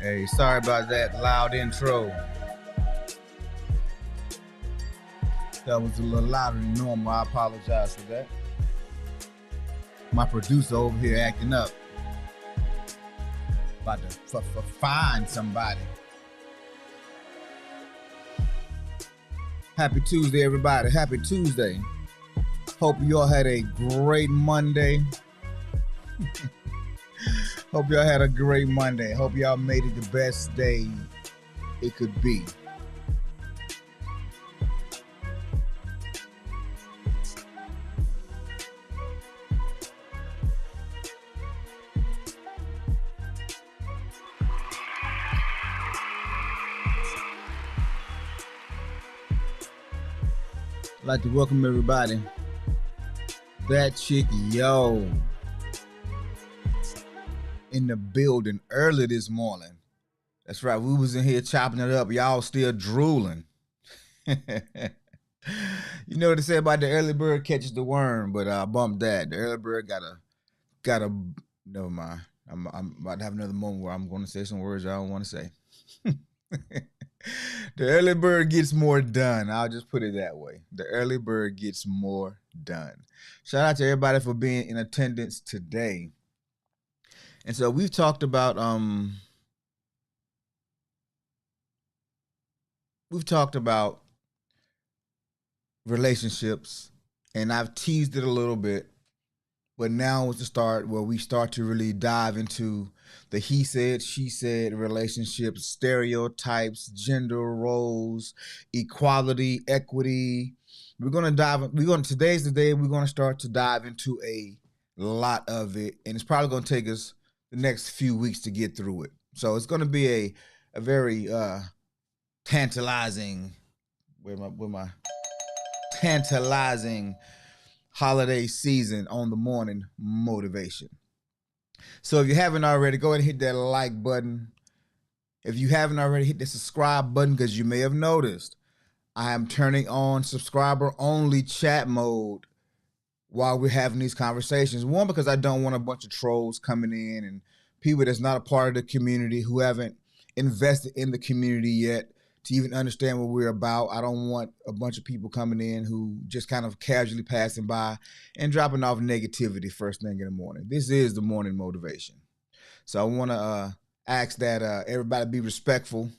Hey, sorry about that loud intro. That was a little louder than normal. I apologize for that. My producer over here acting up. About to find somebody. Happy Tuesday, everybody. Happy Tuesday. Hope you all had a great Monday. Hope y'all had a great Monday. Hope y'all made it the best day it could be. I'd like to welcome everybody. That chick, yo, in the building early this morning. That's right, we was in here chopping it up. Y'all still drooling. You know what they say about the early bird catches the worm, but I bumped that. The early bird got a never mind. I'm about to have another moment where I'm going to say some words I don't want to say. The early bird gets more done. I'll just put it that way. The early bird gets more done. Shout out to everybody for being in attendance today. And so we've talked about relationships, and I've teased it a little bit, but now is the start where we start to really dive into the he said, she said relationships, stereotypes, gender roles, equality, equity. Today's the day we're gonna start to dive into a lot of it, and it's probably gonna take us the next few weeks to get through it. So it's gonna be a very tantalizing tantalizing holiday season on the morning motivation. So if you haven't already, go ahead and hit that like button. If you haven't already, hit the subscribe button, because you may have noticed I am turning on subscriber only chat mode while we're having these conversations. One, because I don't want a bunch of trolls coming in and people that's not a part of the community, who haven't invested in the community yet to even understand what we're about. I don't want a bunch of people coming in who just kind of casually passing by and dropping off negativity first thing in the morning. This is the morning motivation. So I want to ask that everybody be respectful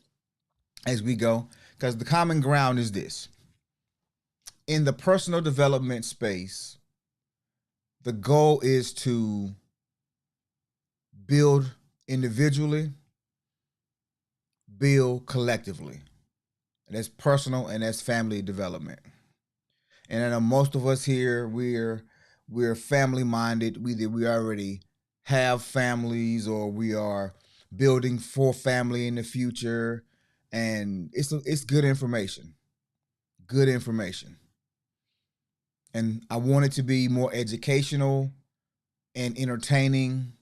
as we go, because the common ground is this. In the personal development space, the goal is to build individually, build collectively. And that's personal and that's family development. And I know most of us here, we're family minded. We already have families, or we are building for family in the future. And it's good information. Good information. And I want it to be more educational and entertaining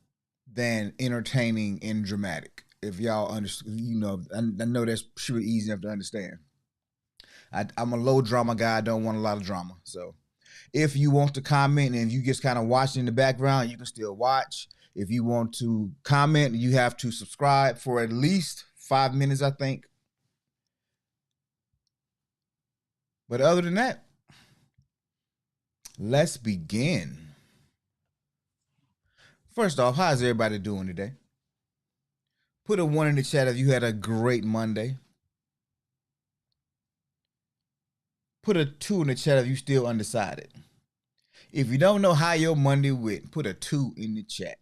than entertaining and dramatic. If y'all understand, I know that's pretty easy enough to understand. I'm a low drama guy. I don't want a lot of drama. So if you want to comment and if you just kind of watching in the background, you can still watch. If you want to comment, you have to subscribe for at least 5 minutes, I think. But other than that, let's begin. First off, how's everybody doing today? Put a 1 in the chat if you had a great Monday. Put a 2 in the chat if you still undecided. If you don't know how your Monday went, put a 2 in the chat.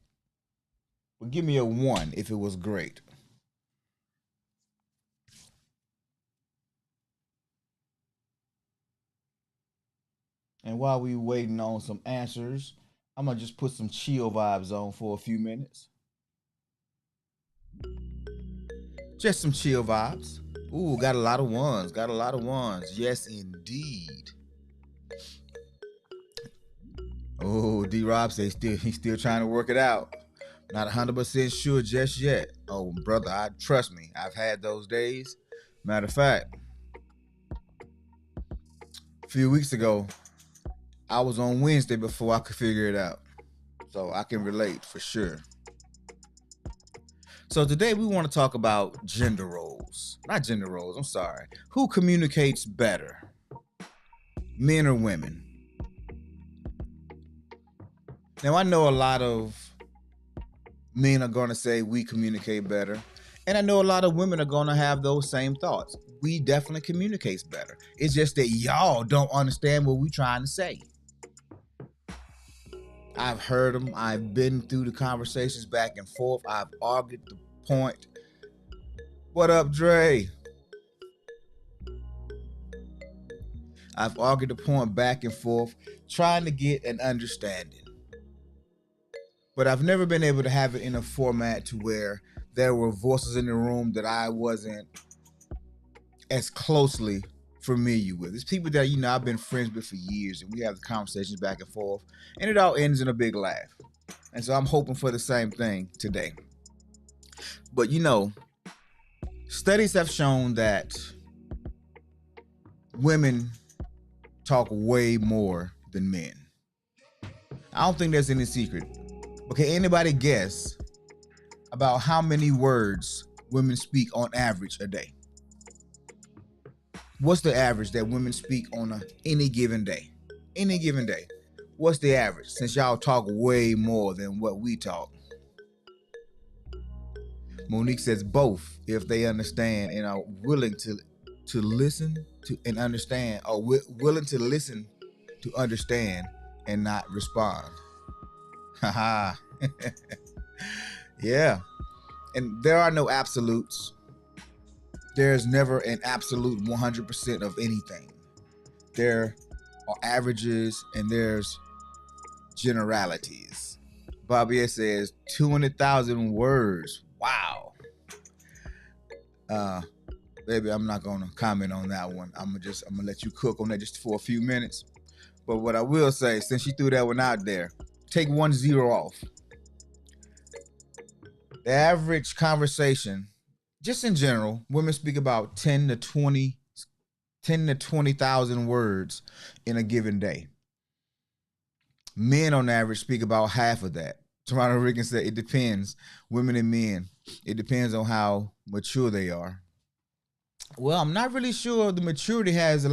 But give me a 1 if it was great. And while we waiting on some answers, I'm gonna just put some chill vibes on for a few minutes. Just some chill vibes. Ooh, got a lot of ones. Got a lot of ones. Yes, indeed. Oh, D Rob says he's still trying to work it out. Not 100% sure just yet. Oh, brother, trust me. I've had those days. Matter of fact, a few weeks ago, I was on Wednesday before I could figure it out. So I can relate for sure. So today we want to talk about gender roles. Not gender roles, I'm sorry. Who communicates better? Men or women? Now I know a lot of men are going to say we communicate better. And I know a lot of women are going to have those same thoughts. We definitely communicate better. It's just that y'all don't understand what we're trying to say. I've heard them. I've been through the conversations back and forth. I've argued the point. What up, Dre? I've argued the point back and forth, trying to get an understanding. But I've never been able to have it in a format to where there were voices in the room that I wasn't as closely familiar with. It's people that, I've been friends with for years, and we have the conversations back and forth, and it all ends in a big laugh. And so I'm hoping for the same thing today. But studies have shown that women talk way more than men. I don't think there's any secret. But can anybody guess about how many words women speak on average a day? What's the average that women speak on any given day? Any given day. What's the average? Since y'all talk way more than what we talk. Monique says both, if they understand and are willing to listen to and understand, or willing to listen to understand and not respond. Haha. Yeah. And there are no absolutes. There's never an absolute 100% of anything. There are averages and there's generalities. Bobby says 200,000 words. Wow. Baby, I'm not gonna comment on that one. I'm gonna let you cook on that just for a few minutes. But what I will say, since she threw that one out there, take 1 0 off. The average conversation, just in general, women speak about 10 to 20,000 words in a given day. Men on average speak about half of that. Toronto Rican said it depends. Women and men, it depends on how mature they are. Well, I'm not really sure the maturity has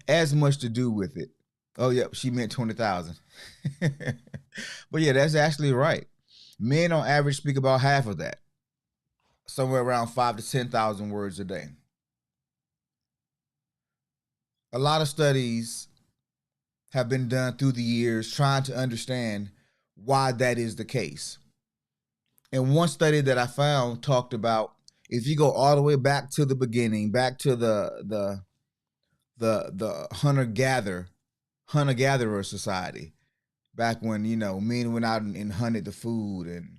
as much to do with it. Oh, yeah, she meant 20,000. But yeah, that's actually right. Men on average speak about half of that, somewhere around 5 to 10,000 words a day. A lot of studies have been done through the years trying to understand why that is the case. And one study that I found talked about, if you go all the way back to the beginning, back to the hunter-gatherer society, back when men went out and hunted the food, and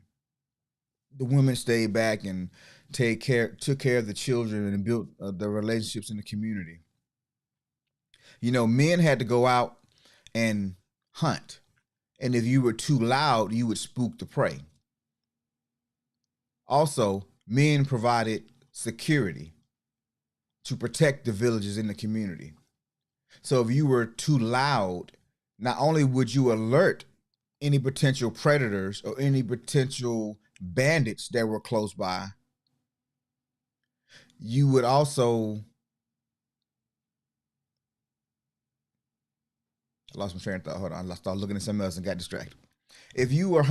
the women stayed back and took care of the children and built the relationships in the community. Men had to go out and hunt, and if you were too loud, you would spook the prey. Also, men provided security to protect the villages in the community. So if you were too loud, not only would you alert any potential predators or any potential bandits that were close by, you would also... I lost my train of thought. Hold on. I started looking at something else and got distracted. If you were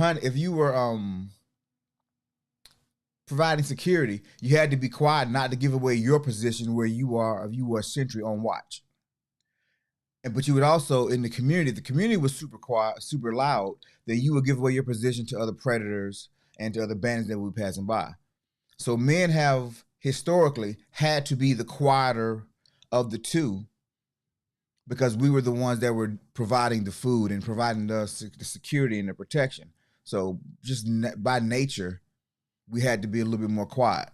providing security, you had to be quiet not to give away your position where you are, if you were a sentry on watch. But you would also, in the community was super quiet, super loud, that you would give away your position to other predators and to other bandits that would be passing by. So men have historically had to be the quieter of the two, because we were the ones that were providing the food and providing the security and the protection. So just by nature, we had to be a little bit more quiet.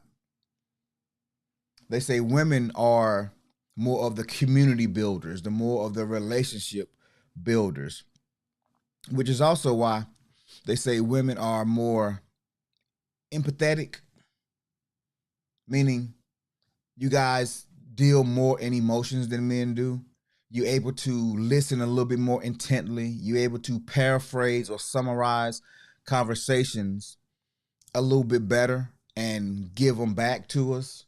They say women are more of the community builders, the more of the relationship builders, which is also why they say women are more empathetic, meaning you guys deal more in emotions than men do. You're able to listen a little bit more intently. You're able to paraphrase or summarize conversations a little bit better and give them back to us.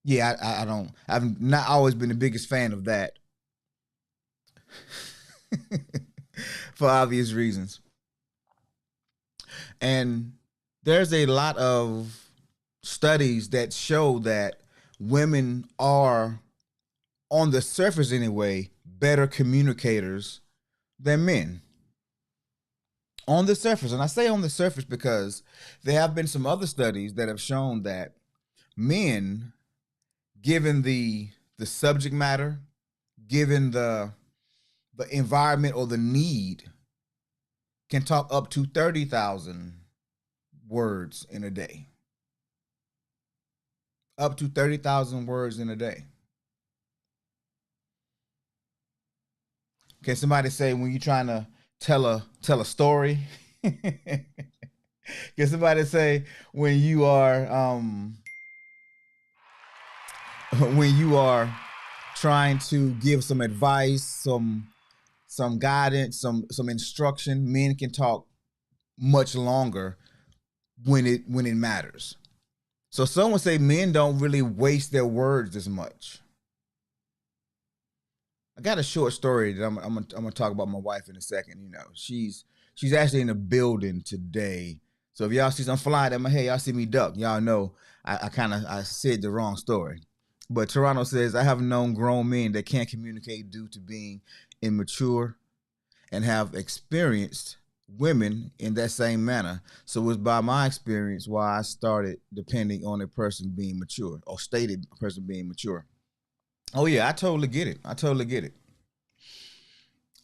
Yeah, I don't. I've not always been the biggest fan of that for obvious reasons. And there's a lot of studies that show that women are, on the surface anyway, better communicators than men. On the surface. And I say on the surface because there have been some other studies that have shown that men, given the subject matter, given the environment or the need, can talk up to 30,000 words in a day. Up to 30,000 words in a day. Can somebody say when you're trying to tell a story? Can somebody say when you are trying to give some advice, some guidance, some instruction, men can talk much longer when it matters. So some would say men don't really waste their words as much. I got a short story that I'm gonna talk about my wife in a second. You know, she's actually in the building today. So if y'all see some flying at my head, y'all see me duck. Y'all know I said the wrong story. But Toronto says I have known grown men that can't communicate due to being immature and have experienced women in that same manner. So it was by my experience why I started depending on a person being mature, or stated a person being mature. Oh yeah, I totally get it. I totally get it.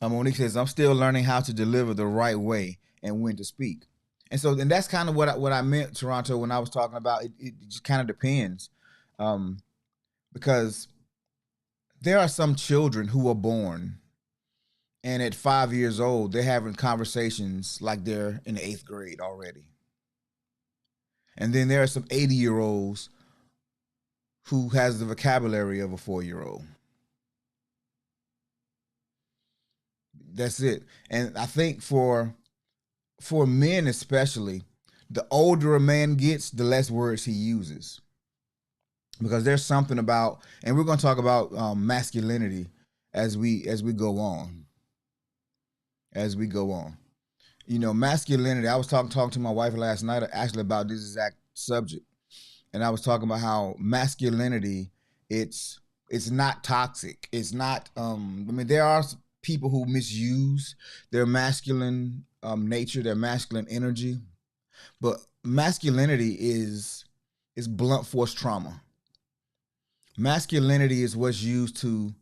Monique says I'm still learning how to deliver the right way and when to speak. And that's kind of what I meant, Toronto, when I was talking about it. It just kind of depends, um, because there are some children who are born, and at 5 years old they're having conversations like they're in the eighth grade already. And then there are some 80-year-olds who has the vocabulary of a 4-year-old. That's it. And I think for men especially, the older a man gets, the less words he uses. Because there's something about, and we're going to talk about masculinity as we go on. As we go on. You know, masculinity. I was talking to my wife last night actually about this exact subject. And I was talking about how masculinity, it's not toxic. It's not I mean, there are people who misuse their masculine nature, their masculine energy, but masculinity is blunt force trauma. Masculinity is what's used to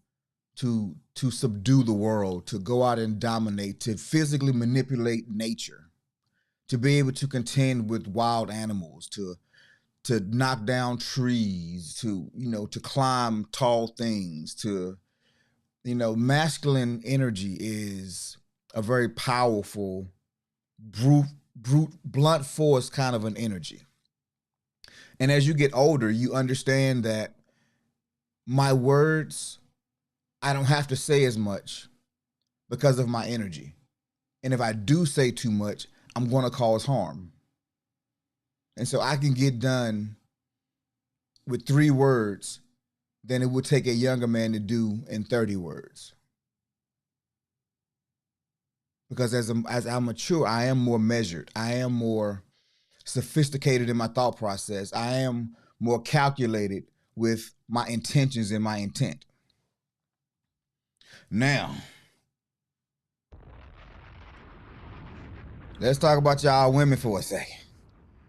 subdue the world, to go out and dominate, to physically manipulate nature, to be able to contend with wild animals, to knock down trees, to to climb tall things, to masculine energy is a very powerful brute blunt force kind of an energy. And as you get older, you understand that my words, I don't have to say as much because of my energy. And if I do say too much, I'm going to cause harm. And so I can get done with 3 words than it would take a younger man to do in 30 words. Because as I mature, I am more measured. I am more sophisticated in my thought process. I am more calculated with my intentions and my intent. Now, let's talk about y'all women for a second.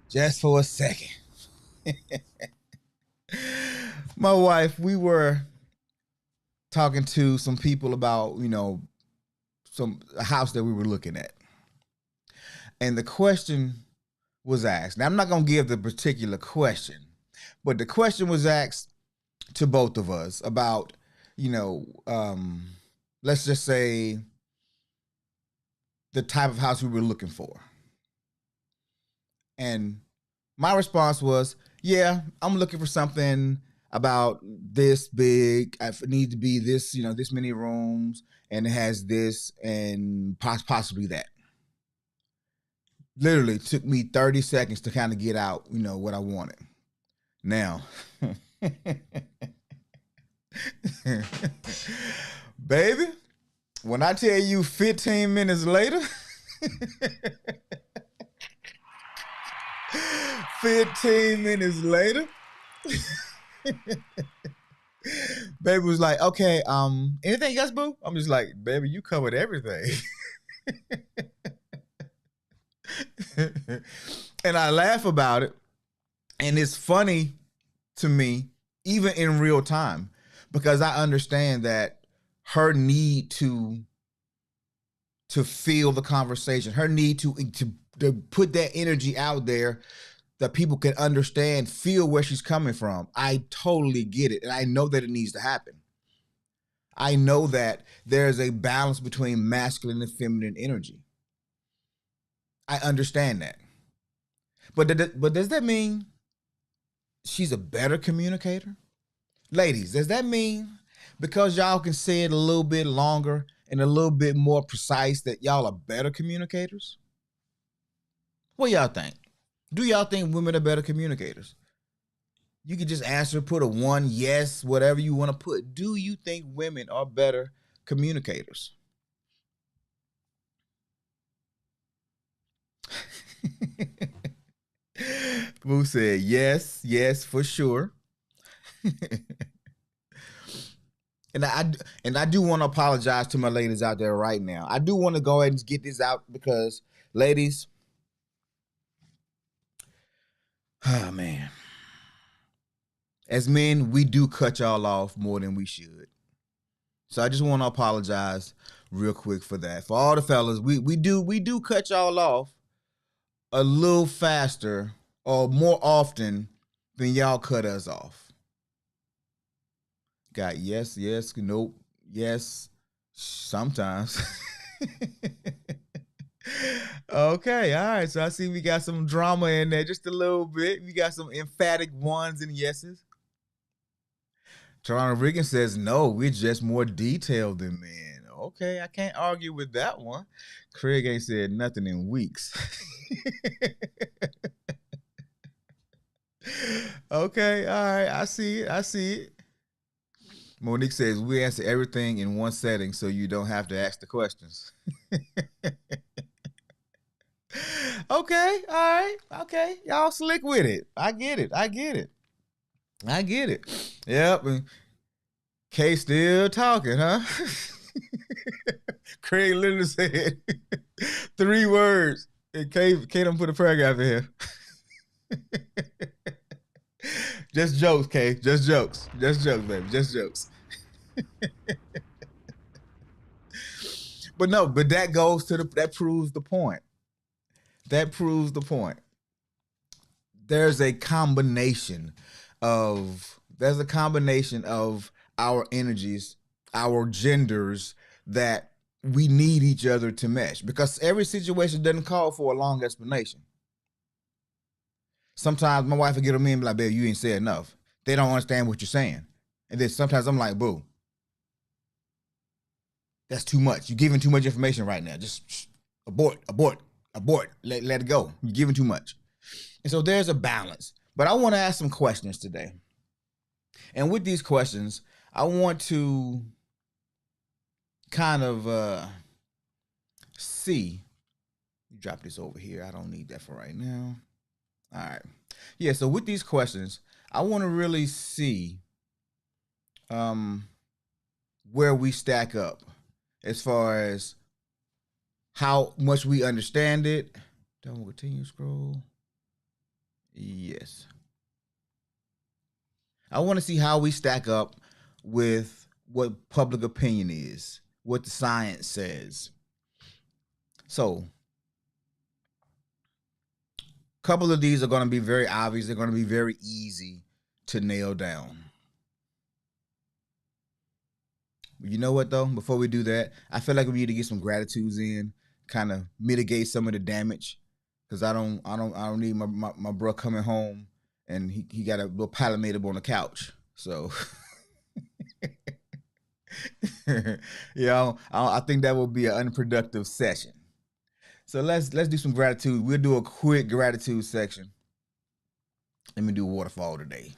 Just for a second. My wife, we were talking to some people about, a house that we were looking at. And the question was asked. Now, I'm not going to give the particular question, but the question was asked to both of us about, let's just say the type of house we were looking for. And my response was, yeah, I'm looking for something about this big. It needs to be this, this many rooms, and it has this and possibly that. Literally took me 30 seconds to kind of get out, what I wanted. Now, baby, when I tell you 15 minutes later, 15 minutes later, baby was like, okay, anything else, boo? I'm just like, baby, you covered everything. And I laugh about it. And it's funny to me, even in real time, because I understand that her need to feel the conversation, her need to put that energy out there that people can understand, feel where she's coming from. I totally get it. And I know that it needs to happen. I know that there's a balance between masculine and feminine energy. I understand that. But does that mean she's a better communicator? Ladies, does that mean because y'all can say it a little bit longer and a little bit more precise that y'all are better communicators? What y'all think? Do y'all think women are better communicators? You can just answer, put a 1, yes, whatever you want to put. Do you think women are better communicators? Boo said, yes, for sure. And I do want to apologize to my ladies out there right now. I do want to go ahead and get this out because, ladies, oh man, as men, we do cut y'all off more than we should. So I just want to apologize real quick for that. For all the fellas, we do cut y'all off a little faster or more often than y'all cut us off. Got yes, nope, yes, sometimes. Okay, all right. So I see we got some drama in there, just a little bit. We got some emphatic 1s and yeses. Toronto Riggin says, no, we're just more detailed than men. Okay, I can't argue with that one. Craig ain't said nothing in weeks. Okay, all right, I see it. Monique says, we answer everything in one setting so you don't have to ask the questions. Okay, all right, okay. Y'all slick with it. I get it. Yep. And Kay still talking, huh? Craig literally said 3 words. And Kay don't put a paragraph in here. Just jokes, Kay. Just jokes. Just jokes, baby. Just jokes. But that goes to that proves the point. That proves the point. There's a combination of our energies, our genders that we need each other to mesh because every situation doesn't call for a long explanation. Sometimes my wife will get on me and be like, babe, you ain't said enough. They don't understand what you're saying. And then sometimes I'm like, boo, that's too much. You're giving too much information right now. Just abort. Let it go. You're giving too much. And so there's a balance. But I want to ask some questions today. And with these questions, I want to kind of see. Drop this over here. I don't need that for right now. All right. Yeah, so with these questions, I want to really see where we stack up as far as how much we understand it. Don't continue scroll. Yes. I want to see how we stack up with what public opinion is, what the science says. So, a couple of these are going to be very obvious. They're going to be very easy to nail down. You know what though? Before we do that, I feel like we need to get some gratitudes in, kind of mitigate some of the damage, because I don't need my bro coming home and he got a little palomate on the couch. So, I think that would be an unproductive session. So let's do some gratitude. We'll do a quick gratitude section. Let me do a waterfall today.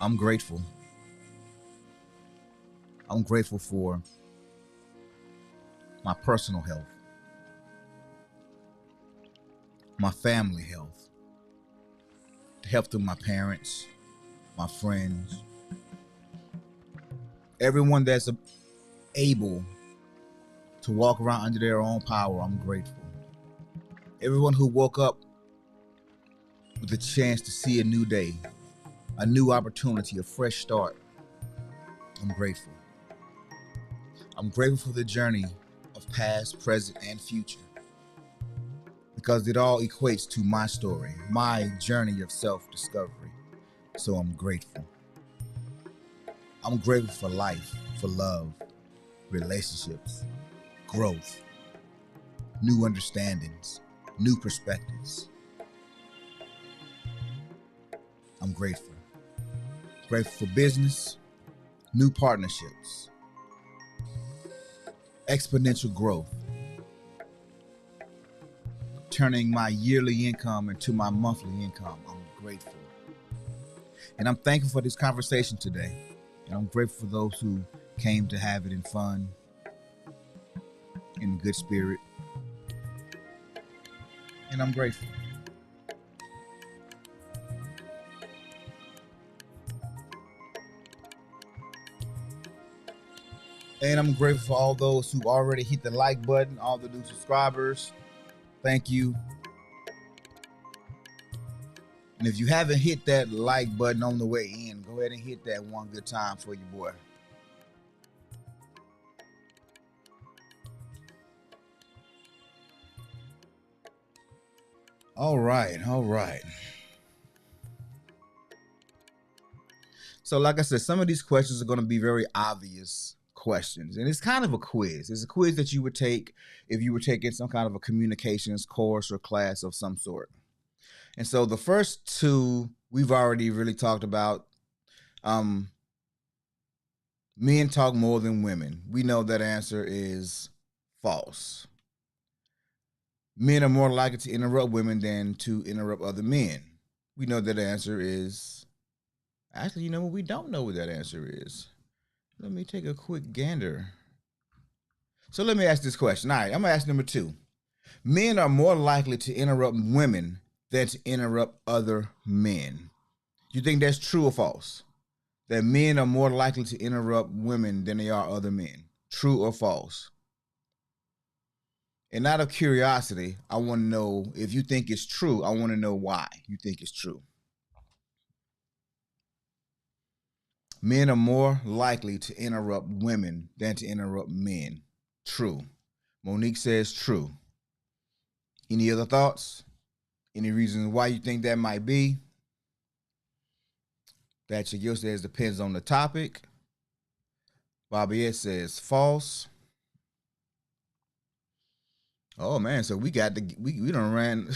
I'm grateful. I'm grateful for my personal health, my family health, the health of my parents, my friends, everyone that's able to walk around under their own power. I'm grateful. Everyone who woke up with a chance to see a new day, a new opportunity, a fresh start. I'm grateful. I'm grateful for the journey of past, present, and future, because it all equates to my story, my journey of self-discovery. So I'm grateful. I'm grateful for life, for love, relationships, growth, new understandings, new perspectives. I'm grateful. Grateful for business, new partnerships, exponential growth, turning my yearly income into my monthly income. I'm grateful. And I'm thankful for this conversation today. And I'm grateful for those who came to have it in fun, in good spirit. And I'm grateful. And I'm grateful for all those who already hit the like button, all the new subscribers. Thank you. And if you haven't hit that like button on the way in, go ahead and hit that one good time for your boy. All right, all right. So like I said, some of these questions are going to be very obvious questions. And it's kind of a quiz. It's a quiz that you would take if you were taking some kind of a communications course or class of some sort. And so the first two we've already really talked about. Men talk more than women. We know that answer is false. Men are more likely to interrupt women than to interrupt other men. We know that answer is actually, you know what? We don't know what that answer is. Let me take a quick gander. So let me ask this question. All right, I'm gonna ask number two. Men are more likely to interrupt women than to interrupt other men. Do you think that's true or false? That men are more likely to interrupt women than they are other men. True or false? And out of curiosity, I want to know if you think it's true. I want to know why you think it's true. Men are more likely to interrupt women than to interrupt men. True. Monique says true. Any other thoughts? Any reasons why you think that might be? That your says depends on the topic. Bobby says false. Oh man, so we got we done ran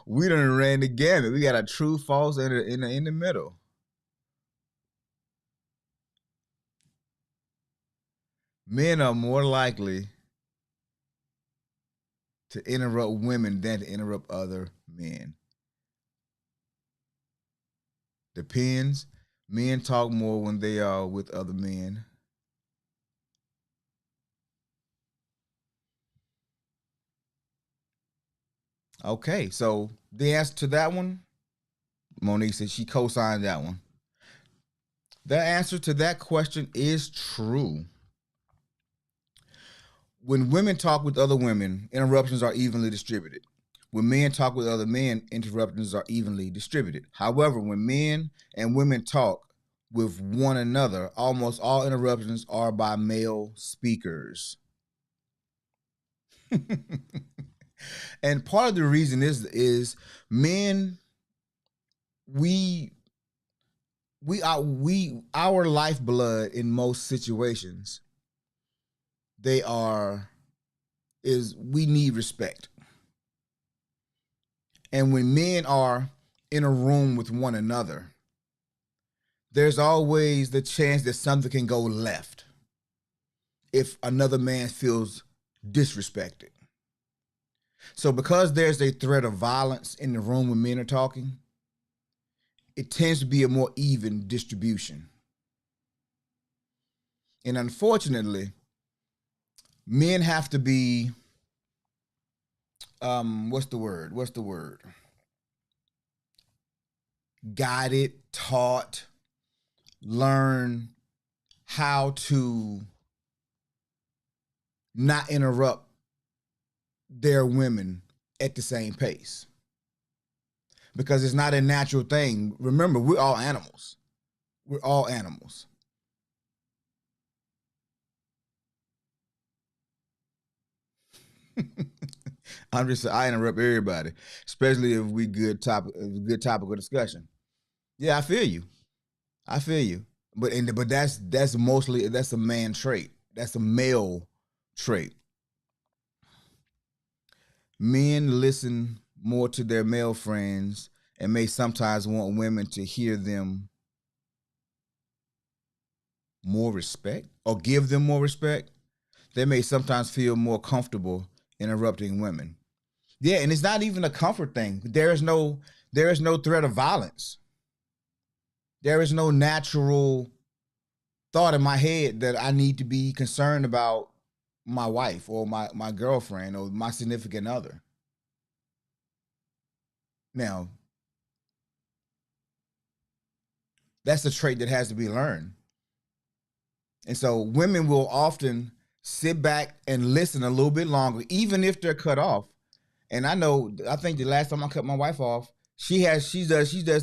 we done ran the gamut. We got a true, false, and in the middle. Men are more likely to interrupt women than to interrupt other men. Depends. Men talk more when they are with other men. Okay, so the answer to that one, Monique said she co-signed that one. The answer to that question is true. When women talk with other women, interruptions are evenly distributed. When men talk with other men, interruptions are evenly distributed. However, when men and women talk with one another, almost all interruptions are by male speakers. And part of the reason is men, we our lifeblood in most situations, they are is we need respect. And when men are in a room with one another, there's always the chance that something can go left if another man feels disrespected. So because there's a threat of violence in the room when men are talking, it tends to be a more even distribution. And unfortunately, men have to be what's the word? Guided, taught, learn how to not interrupt their women at the same pace. Because it's not a natural thing. Remember, we're all animals. We're all animals. I interrupt everybody, especially if we good topical discussion. Yeah, I feel you. I feel you. But that's mostly that's a man trait. That's a male trait. Men listen more to their male friends and may sometimes want women to hear them more respect or give them more respect. They may sometimes feel more comfortable interrupting women. Yeah, and it's not even a comfort thing. There is no threat of violence. There is no natural thought in my head that I need to be concerned about my wife or my girlfriend or my significant other. Now, that's a trait that has to be learned. And so women will often sit back and listen a little bit longer, even if they're cut off. And I think the last time I cut my wife off, she does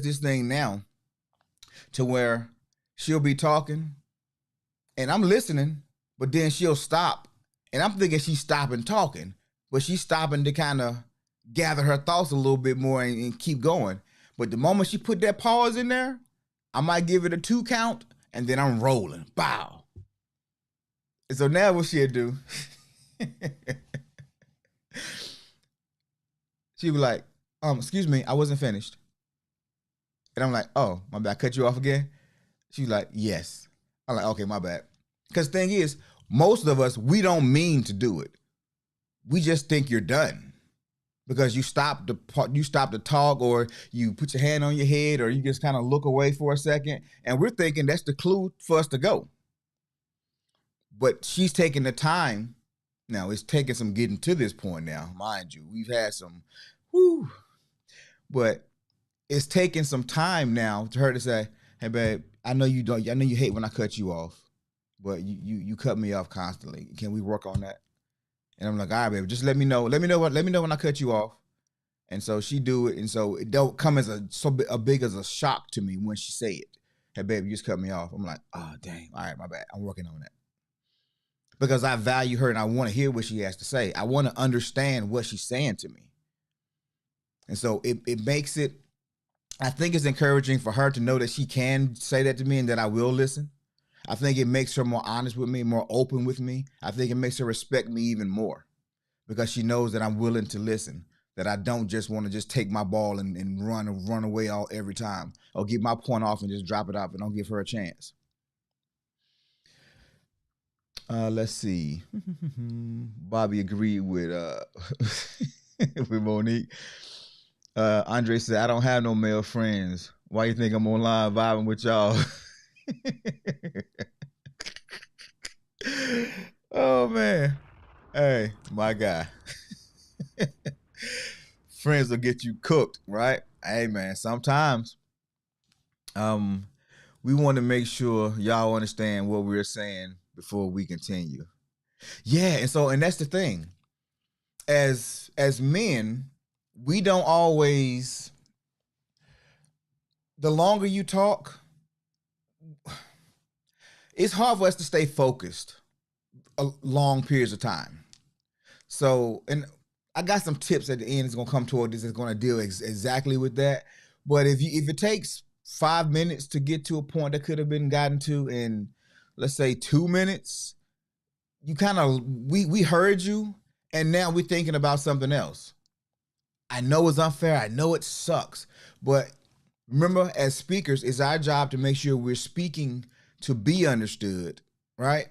this thing now to where she'll be talking and I'm listening, but then she'll stop. And I'm thinking she's stopping talking, but she's stopping to kind of gather her thoughts a little bit more and keep going. But the moment she put that pause in there, I might give it a 2 count and then I'm rolling. Bow. And so now what she'll do, she'll be like, excuse me, I wasn't finished. And I'm like, oh, my bad, I cut you off again? She's like, yes. I'm like, okay, my bad. Because the thing is, most of us, we don't mean to do it. We just think you're done. Because you stop to talk, or you put your hand on your head, or you just kind of look away for a second. And we're thinking that's the clue for us to go. But she's taking the time. Now, it's taking some getting to this point now, mind you. We've had some, whoo. But it's taking some time now to her to say, hey, babe, I know you don't. I know you hate when I cut you off, but you cut me off constantly. Can we work on that? And I'm like, all right, baby, just let me know. Let me know when I cut you off. And so she do it, and so it don't come as a big as a shock to me when she say it. Hey, baby, you just cut me off. I'm like, oh, dang. All right, my bad. I'm working on that. Because I value her and I want to hear what she has to say. I want to understand what she's saying to me. And so it makes it, I think it's encouraging for her to know that she can say that to me and that I will listen. I think it makes her more honest with me, more open with me. I think it makes her respect me even more because she knows that I'm willing to listen, that I don't just want to just take my ball and run away every time or get my point off and just drop it off and don't give her a chance. Let's see. Bobby agreed with with Monique. Andre said, I don't have no male friends. Why you think I'm online vibing with y'all? Oh man. Hey, my guy. Friends will get you cooked, right? Hey man, sometimes we want to make sure y'all understand what we're saying before we continue. Yeah, and that's the thing. As men, we don't always. The longer you talk, it's hard for us to stay focused long periods of time. So, and I got some tips at the end. It's gonna come toward this. It's gonna deal exactly with that. But if it takes 5 minutes to get to a point that could have been gotten to in, let's say, 2 minutes, you kind of we heard you, and now we're thinking about something else. I know it's unfair. I know it sucks, but remember, as speakers, it's our job to make sure we're speaking to be understood, right?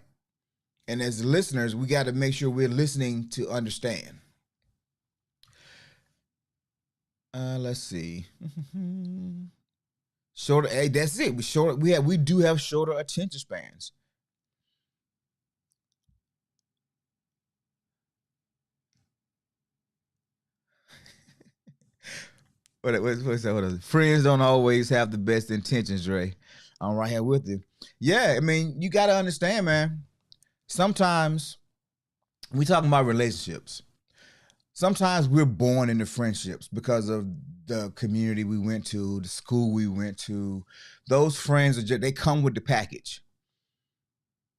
And as listeners, we got to make sure we're listening to understand. Let's see. Shorter. Hey, that's it. We do have shorter attention spans. What's that? What is it? Friends don't always have the best intentions, Dre. I'm right here with you. Yeah, I mean, you got to understand, man. Sometimes we talking about relationships. Sometimes we're born into friendships because of the community we went to, the school we went to. Those friends are just, they come with the package.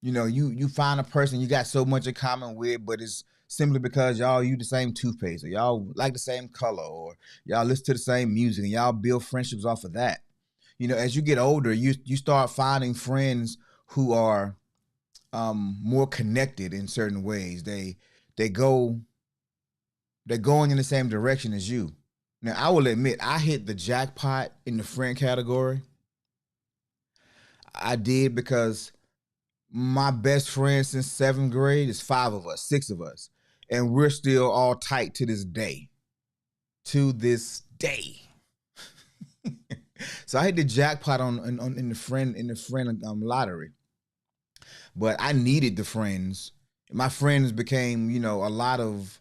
You know, you find a person you got so much in common with, but it's simply because y'all use the same toothpaste, or y'all like the same color, or y'all listen to the same music, and y'all build friendships off of that. You know, as you get older, you start finding friends who are more connected in certain ways. They go they're going in the same direction as you. Now, I will admit, I hit the jackpot in the friend category. I did because my best friend since seventh grade is five of us, six of us, and we're still all tight to this day. To this day. So I hit the jackpot on in the friend lottery. But I needed the friends. My friends became, a lot of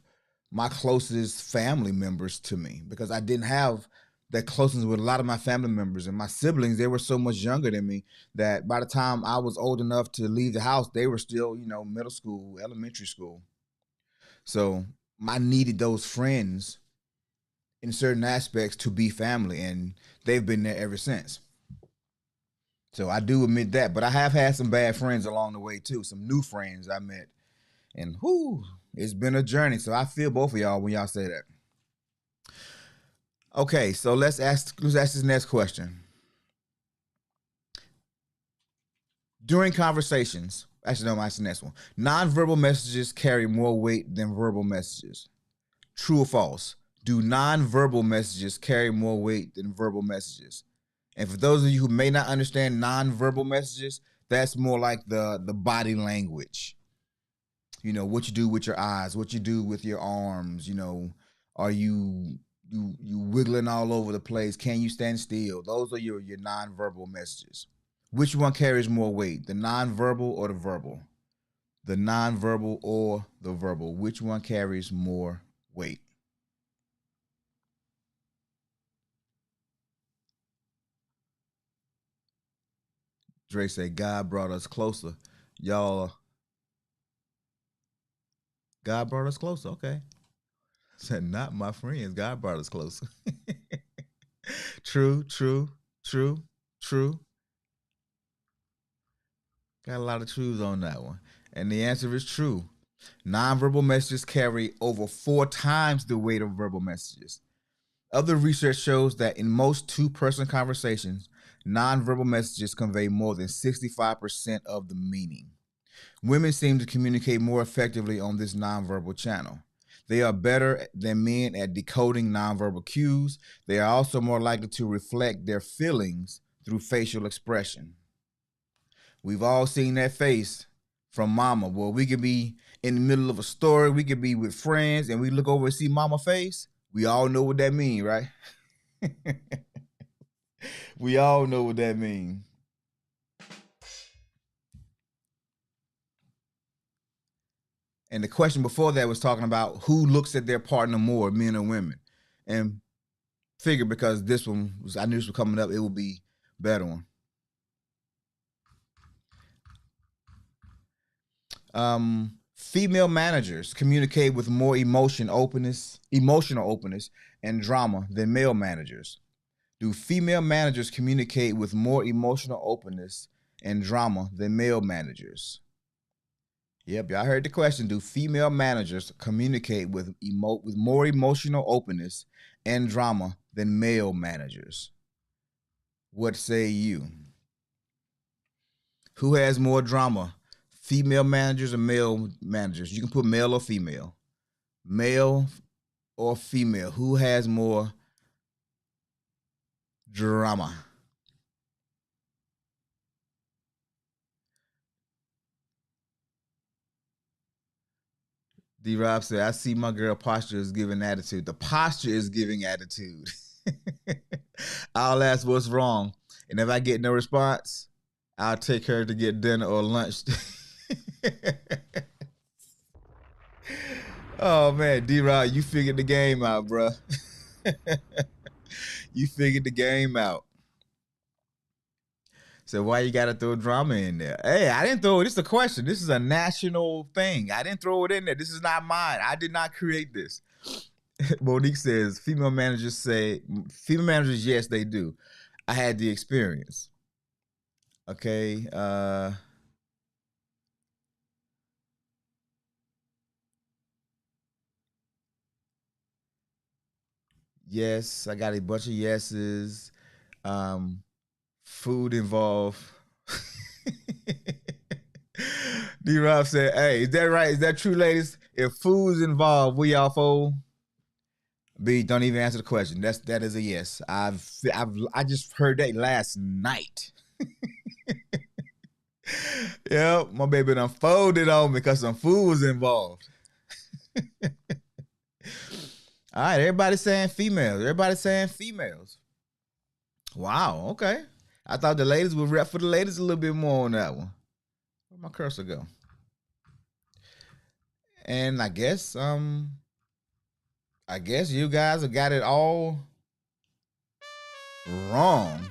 my closest family members to me because I didn't have that closeness with a lot of my family members and my siblings. They were so much younger than me that by the time I was old enough to leave the house, they were still, middle school, elementary school. So I needed those friends in certain aspects to be family, and they've been there ever since. So I do admit that, but I have had some bad friends along the way too. Some new friends I met, and whoo, it's been a journey. So I feel both of y'all when y'all say that. Okay, so let's ask this next question. During conversations, actually no, that's the next one. Nonverbal messages carry more weight than verbal messages. True or false? Do nonverbal messages carry more weight than verbal messages? And for those of you who may not understand nonverbal messages, that's more like the body language. What you do with your eyes, what you do with your arms. Are you wiggling all over the place? Can you stand still? Those are your nonverbal messages. Which one carries more weight, the nonverbal or the verbal? The nonverbal or the verbal? Which one carries more weight? Dre said, God brought us closer. Y'all, God brought us closer. Okay. Said, not my friends. God brought us closer. True, true, true, true. Got a lot of truths on that one. And the answer is true. Nonverbal messages carry over 4 times the weight of verbal messages. Other research shows that in most two-person conversations, nonverbal messages convey more than 65% of the meaning. Women seem to communicate more effectively on this nonverbal channel. They are better than men at decoding nonverbal cues. They are also more likely to reflect their feelings through facial expression. We've all seen that face from mama. Well, we could be in the middle of a story, we could be with friends, and we look over and see mama face. We all know what that means, right? We all know what that means. And the question before that was talking about who looks at their partner more, men or women. And figure because this one was, I knew this was coming up, it would be a better one. Female managers communicate with more emotional openness and drama than male managers. Do female managers communicate with more emotional openness and drama than male managers? Yep, y'all heard the question. Do female managers communicate with more emotional openness and drama than male managers? What say you? Who has more drama? Female managers or male managers? You can put male or female. Male or female? Who has more drama? D Rob said, I see my girl posture is giving attitude. The posture is giving attitude. I'll ask what's wrong. And if I get no response, I'll take her to get dinner or lunch. Oh man, D Rob, you figured the game out, bro. You figured the game out. So why you gotta throw drama in there? Hey, I didn't throw it. This is a question. This is a national thing. I didn't throw it in there. This is not mine. I did not create this. Monique says, female managers, yes, they do. I had the experience. Okay. Yes, I got a bunch of yeses. Food involved. D Rob said, hey, is that right? Is that true, ladies? If food's involved, we all fold. B, don't even answer the question. That is a yes. I just heard that last night. Yep, my baby done folded on me because some food was involved. All right, everybody's saying females. Everybody's saying females. Wow, okay. I thought the ladies would rep for the ladies a little bit more on that one. Where'd my cursor go? And I guess you guys have got it all wrong.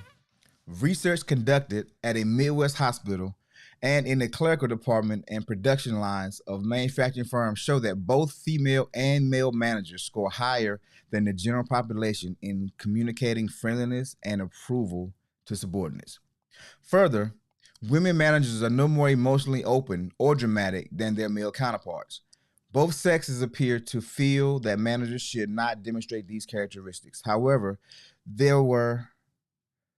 Research conducted at a Midwest hospital and in the clerical department and production lines of manufacturing firms show that both female and male managers score higher than the general population in communicating friendliness and approval to subordinates. Further, women managers are no more emotionally open or dramatic than their male counterparts. Both sexes appear to feel that managers should not demonstrate these characteristics. However, there were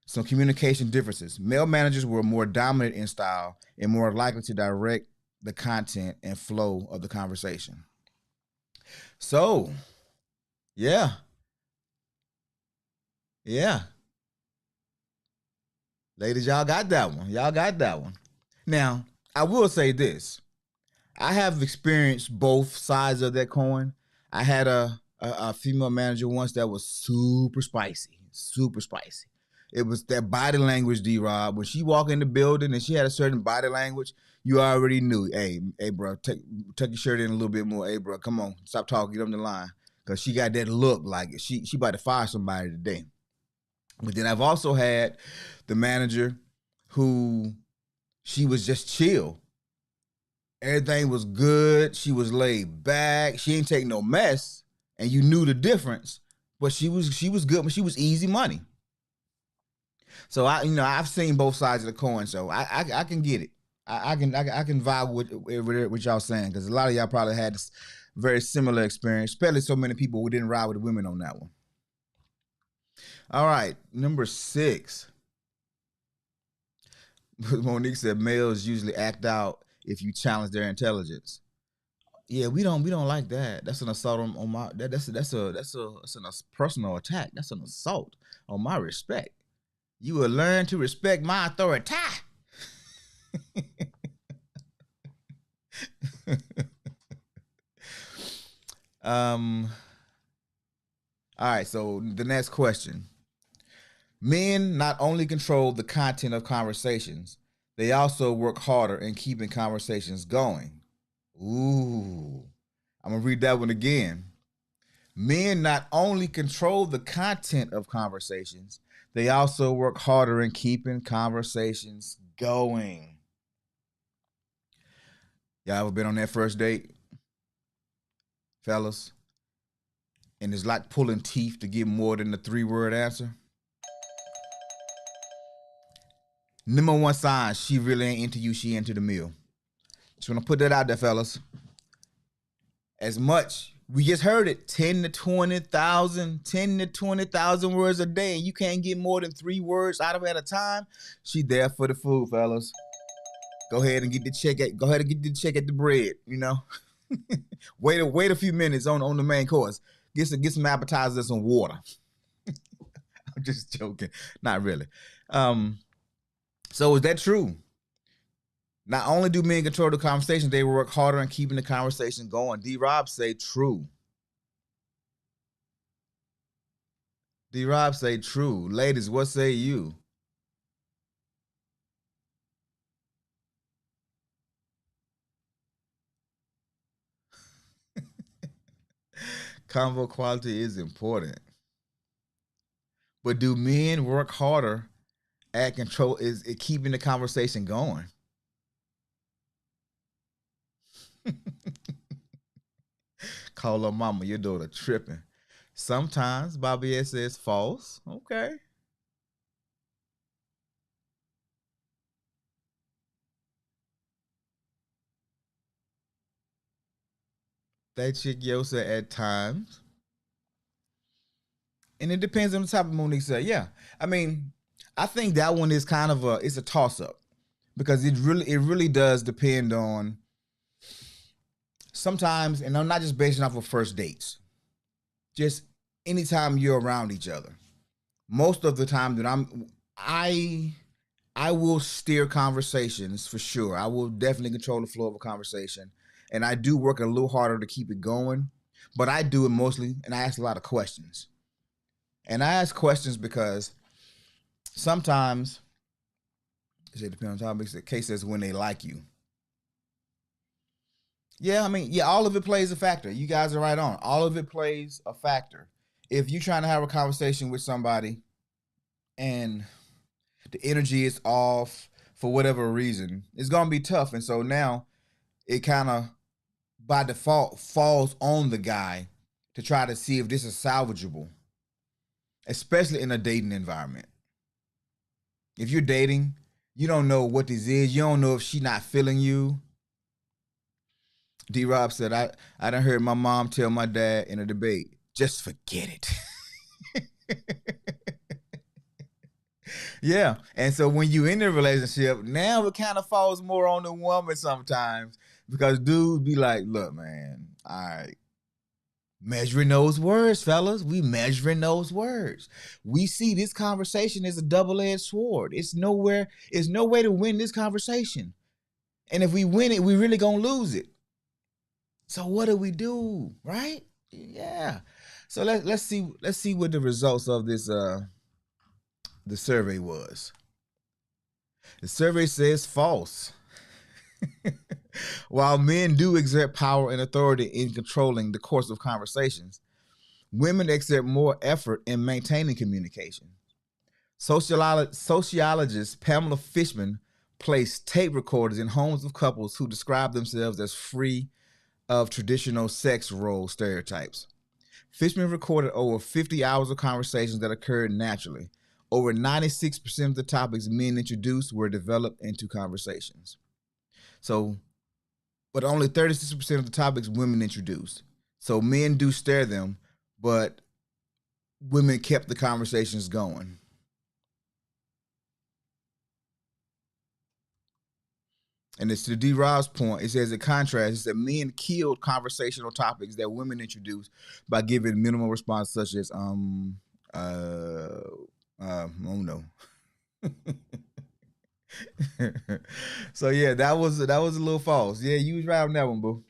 some communication differences. Male managers were more dominant in style and more likely to direct the content and flow of the conversation. So, yeah. Ladies, y'all got that one. Y'all got that one. Now, I will say this. I have experienced both sides of that coin. I had a female manager once that was super spicy, super spicy. It was that body language, D-Rob. When she walked in the building and she had a certain body language, you already knew, hey, bro, take your shirt in a little bit more. Hey, bro, come on, stop talking, get on the line. Because she got that look like she about to fire somebody today. But then I've also had the manager who she was just chill. Everything was good. She was laid back. She ain't take no mess, and you knew the difference. But she was good, but she was easy money. So I've seen both sides of the coin, so I can get it. I can vibe with y'all saying, because a lot of y'all probably had this very similar experience, especially so many people who didn't ride with the women on that one. All right, number 6. Monique said males usually act out if you challenge their intelligence. Yeah, we don't like that. That's an assault on my that's a personal attack. That's an assault on my respect. You will learn to respect my authority. All right, so the next question. Men not only control the content of conversations, they also work harder in keeping conversations going. Ooh. I'm going to read that one again. Men not only control the content of conversations, they also work harder in keeping conversations going. Y'all ever been on that first date, fellas? And it's like pulling teeth to get more than the 3-word answer. Number one sign she really ain't into you, she into the meal. Just want to put that out there, fellas. As much, we just heard it, 10 to 20,000 words a day, and you can't get more than 3 words out of it at a time. She there for the food, fellas. Go ahead and get the check at the bread, you know. wait a few minutes on the main course. Get some appetizers and some water. I'm just joking. Not really. So is that true? Not only do men control the conversation, they work harder on keeping the conversation going. D-Rob say true. D-Rob say true. Ladies, what say you? Convo quality is important. But do men work harder at control is it keeping the conversation going? Call her mama, your daughter tripping. Sometimes Bobby S says false. Okay. That chick Yosa at times. And it depends on the type of Monique said. Yeah. I mean, I think that one is kind of it's a toss up because it really does depend on sometimes, and I'm not just basing off of first dates, just anytime you're around each other. Most of the time that I I will steer conversations for sure. I will definitely control the flow of a conversation. And I do work a little harder to keep it going. But I do it mostly, and I ask a lot of questions. And I ask questions because sometimes, it depends on topics, the case is when they like you. Yeah, I mean, yeah, all of it plays a factor. You guys are right on. All of it plays a factor. If you're trying to have a conversation with somebody and the energy is off for whatever reason, it's gonna be tough. And so now it kind of by default falls on the guy to try to see if this is salvageable, especially in a dating environment. If you're dating, you don't know what this is. You don't know if she's not feeling you. D Rob said, I done heard my mom tell my dad in a debate, just forget it. Yeah. And so when you in a relationship, now it kind of falls more on the woman sometimes because dudes be like, look, man, all right. Measuring those words, fellas. We measuring those words. We see this conversation is a double-edged sword. It's no way to win this conversation. And if we win it, we really gonna lose it. So what do we do? Right? Yeah. So let's see what the results of this the survey was. The survey says false. While men do exert power and authority in controlling the course of conversations, women exert more effort in maintaining communication. Sociologist Pamela Fishman placed tape recorders in homes of couples who describe themselves as free of traditional sex role stereotypes. Fishman recorded over 50 hours of conversations that occurred naturally. Over 96% of the topics men introduced were developed into conversations. So, but only 36% of the topics women introduced. So men do stare them, but women kept the conversations going. And it's to D. Rob's point. It says, in contrast, it said men killed conversational topics that women introduced by giving minimal response, such as oh no. So yeah, that was a little false. Yeah, you was right on that one, boo.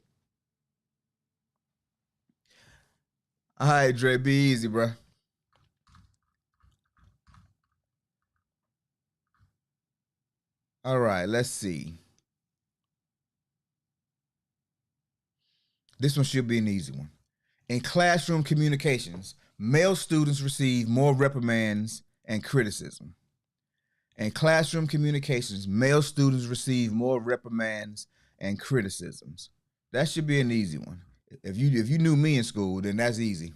All right, Dre, be easy, bro. All right, let's see. This one should be an easy one. In classroom communications, male students receive more reprimands and criticism. In classroom communications, male students receive more reprimands and criticisms. That should be an easy one. If you knew me in school, then that's easy.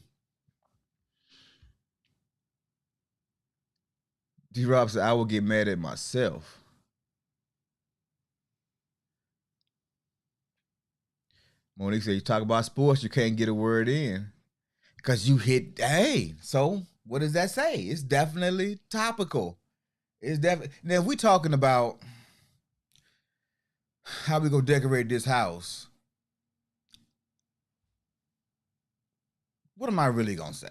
D. Rob said, I will get mad at myself. Monique said, you talk about sports, you can't get a word in. Because you hit, hey, so what does that say? It's definitely topical. It's definitely, now if we're talking about how we gonna decorate this house, what am I really gonna say?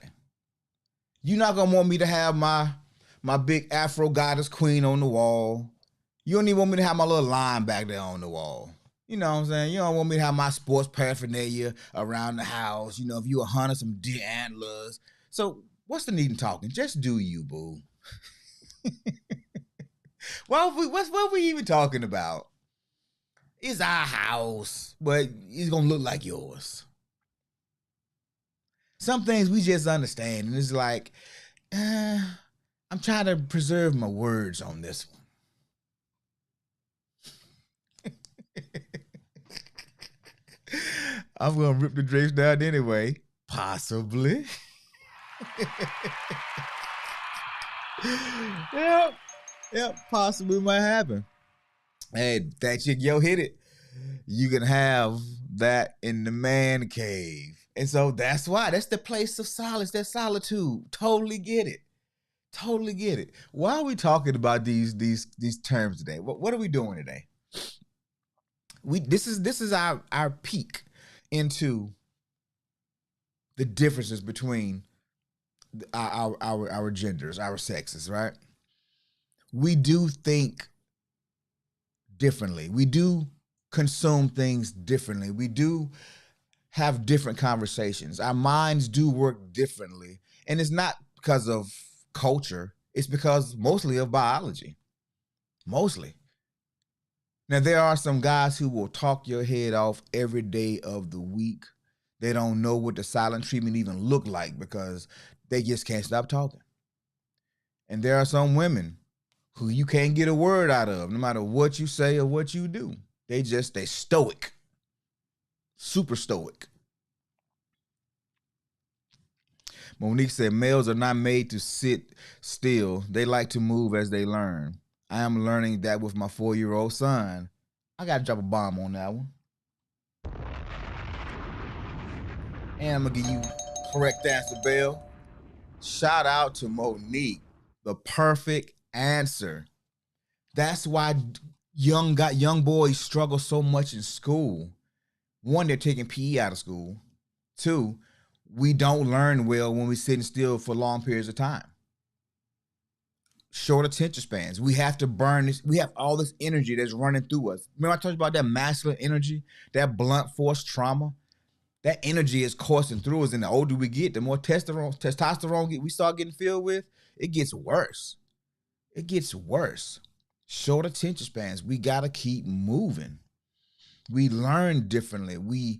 You're not gonna want me to have my big Afro goddess queen on the wall. You don't even want me to have my little line back there on the wall. You know what I'm saying? You don't want me to have my sports paraphernalia around the house. You know, if you a hunter, some deer antlers. So what's the need in talking? Just do you, boo. What we even talking about? It's our house, but it's gonna look like yours. Some things we just understand, and it's like, I'm trying to preserve my words on this one. I'm gonna rip the drapes down anyway. Possibly. Yep. Yep. Possibly might happen. Hey, that chick, yo, hit it. You can have that in the man cave. And so that's why. That's the place of solace, that solitude. Totally get it. Totally get it. Why are we talking about these terms today? What are we doing today? This is our peek into the differences between our genders, our sexes, right? We do think differently. We do consume things differently. We do have different conversations. Our minds do work differently. And it's not because of culture, it's because mostly of biology. Mostly. Now, there are some guys who will talk your head off every day of the week. They don't know what the silent treatment even look like because they just can't stop talking. And there are some women who you can't get a word out of, no matter what you say or what you do. They stoic. Super stoic. Monique said, males are not made to sit still. They like to move as they learn. I am learning that with my 4-year-old son. I got to drop a bomb on that one. And I'm going to give you correct answer, Bill. Shout out to Monique. The perfect answer. That's why young boys struggle so much in school. One, they're taking PE out of school. Two, we don't learn well when we're sitting still for long periods of time. Short attention spans. We have to burn this. We have all this energy that's running through us. Remember I told you about that masculine energy, that blunt force trauma? That energy is coursing through us, and the older we get, the more testosterone we start getting filled with, it gets worse. It gets worse. Short attention spans. We gotta keep moving. We learn differently. We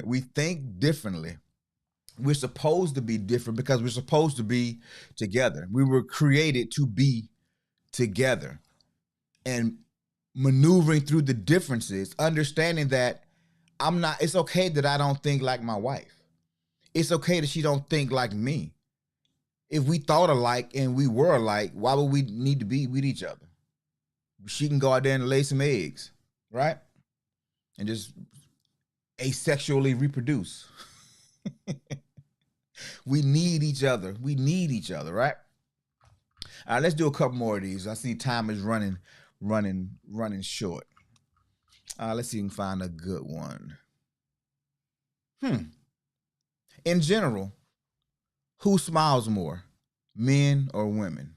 we think differently. We're supposed to be different because we're supposed to be together. We were created to be together. And maneuvering through the differences, understanding that it's okay that I don't think like my wife. It's okay that she don't think like me. If we thought alike and we were alike, why would we need to be with each other? She can go out there and lay some eggs, right? And just asexually reproduce. We need each other. We need each other, right? All right, let's do a couple more of these. I see time is running short. Let's see if we can find a good one. In general, who smiles more, men or women?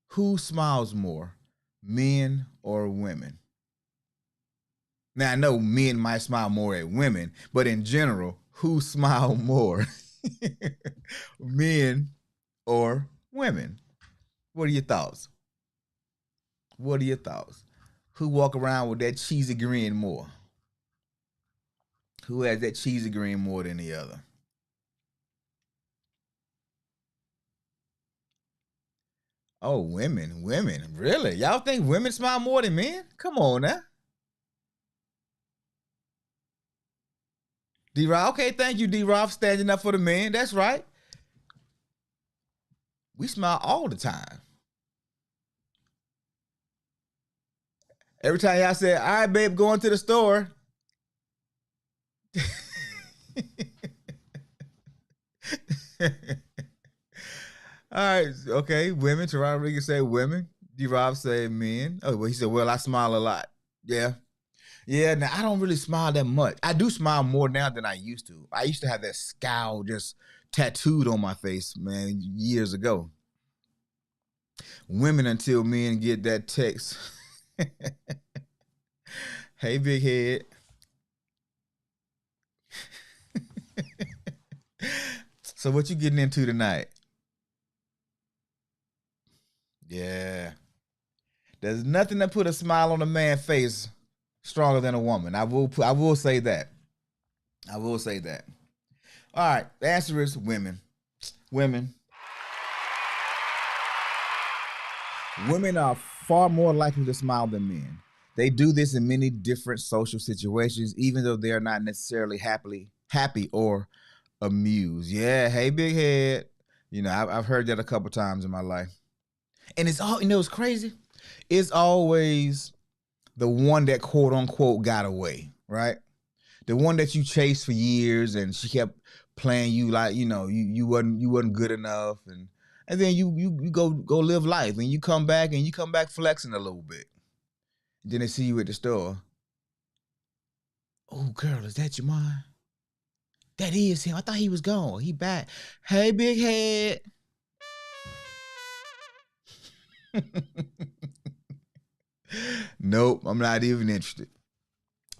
Who smiles more, men or women? Now, I know men might smile more at women, but in general, who smile more, men or women? What are your thoughts? What are your thoughts? Who walk around with that cheesy grin more? Who has that cheesy grin more than the other? Oh, women, really? Y'all think women smile more than men? Come on now. D-Rob, okay, thank you, D-Rob, standing up for the men. That's right. We smile all the time. Every time y'all say, all right, babe, going to the store. All right, okay, women. Teron Rodriguez say women. D-Rob say men. Oh, well, he said, well, I smile a lot. Yeah. Yeah, now I don't really smile that much. I do smile more now than I used to. I used to have that scowl just tattooed on my face, man, years ago. Women until men get that text. Hey, big head. So what you getting into tonight? Yeah. There's nothing that put a smile on a man's face stronger than a woman. I will say that. I will say that. All right. The answer is women. Women. Women are far more likely to smile than men. They do this in many different social situations, even though they are not necessarily happy or amused. Yeah, hey, big head. I've heard that a couple times in my life. And it's all, it's crazy. It's always the one that quote unquote got away, right? The one that you chased for years and she kept playing you like, you wasn't good enough, and then you go live life and you come back flexing a little bit. Then they see you at the store. Oh, girl, is that your mom? That is him. I thought he was gone. He back. Hey, big head. Nope, I'm not even interested.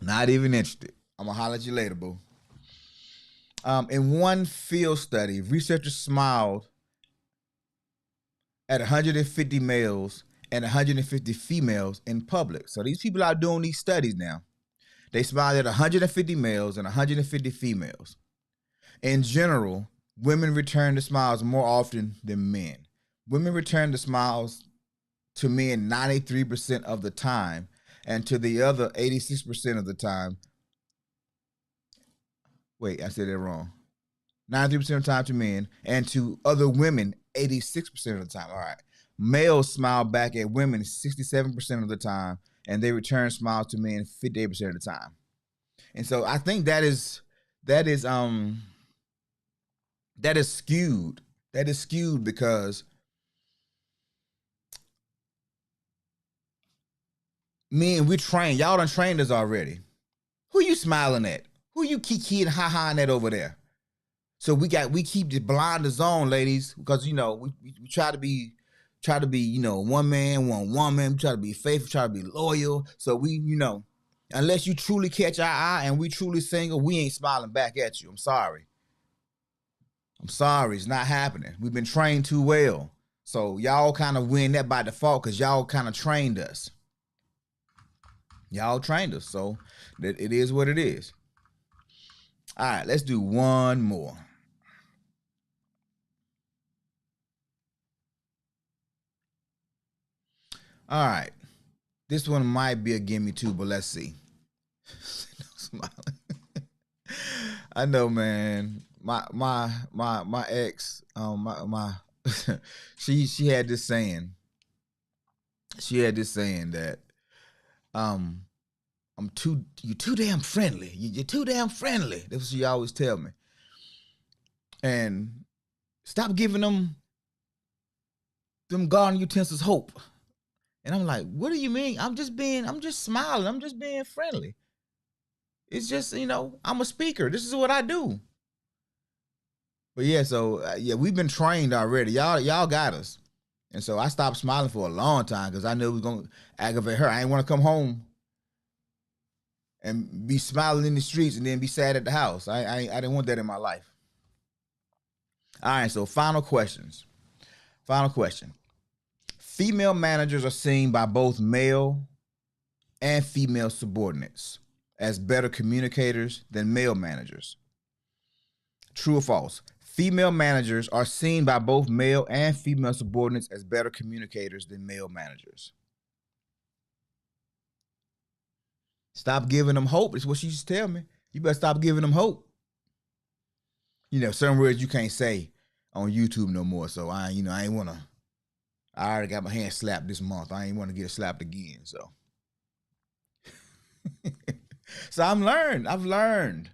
Not even interested. I'm gonna holler at you later, boo. In one field study, researchers smiled at 150 males and 150 females in public. So these people are doing these studies now. They smiled at 150 males and 150 females. In general, women return the smiles more often than men. Women return the smiles to men 93% of the time, and to the other 86% of the time. Wait, I said that wrong. 93% of the time to men, and to other women 86% of the time. All right. Males smile back at women 67% of the time, and they return smiles to men 58% of the time. And so I think that is skewed. That is skewed because we train. Y'all done trained us already. Who you smiling at? Who you kiki and ha-haing at over there? So we keep the blinders on, ladies, because we try to be one man, one woman. We try to be faithful, try to be loyal. So unless you truly catch our eye and we truly single, we ain't smiling back at you. I'm sorry. It's not happening. We've been trained too well. So y'all kind of win that by default because y'all kind of trained us. Y'all trained us, so it is what it is. All right, let's do one more. All right. This one might be a gimme too, but let's see. No smiling. I know, man. My ex, my she had this saying. She had this saying that you too damn friendly. You're too damn friendly. That's what she always tell me. And stop giving them garden utensils hope. And I'm like, what do you mean? I'm just smiling. I'm just being friendly. It's just, I'm a speaker. This is what I do. But yeah, so we've been trained already. Y'all got us. And so I stopped smiling for a long time because I knew it was going to aggravate her. I didn't want to come home and be smiling in the streets and then be sad at the house. I didn't want that in my life. All right, so final questions. Final question. Female managers are seen by both male and female subordinates as better communicators than male managers. True or false? Female managers are seen by both male and female subordinates as better communicators than male managers. Stop giving them hope. It's what she used to tell me. You better stop giving them hope. You know, certain words you can't say on YouTube no more. So I ain't wanna. I already got my hand slapped this month. I ain't want to get slapped again. So, so I've learned.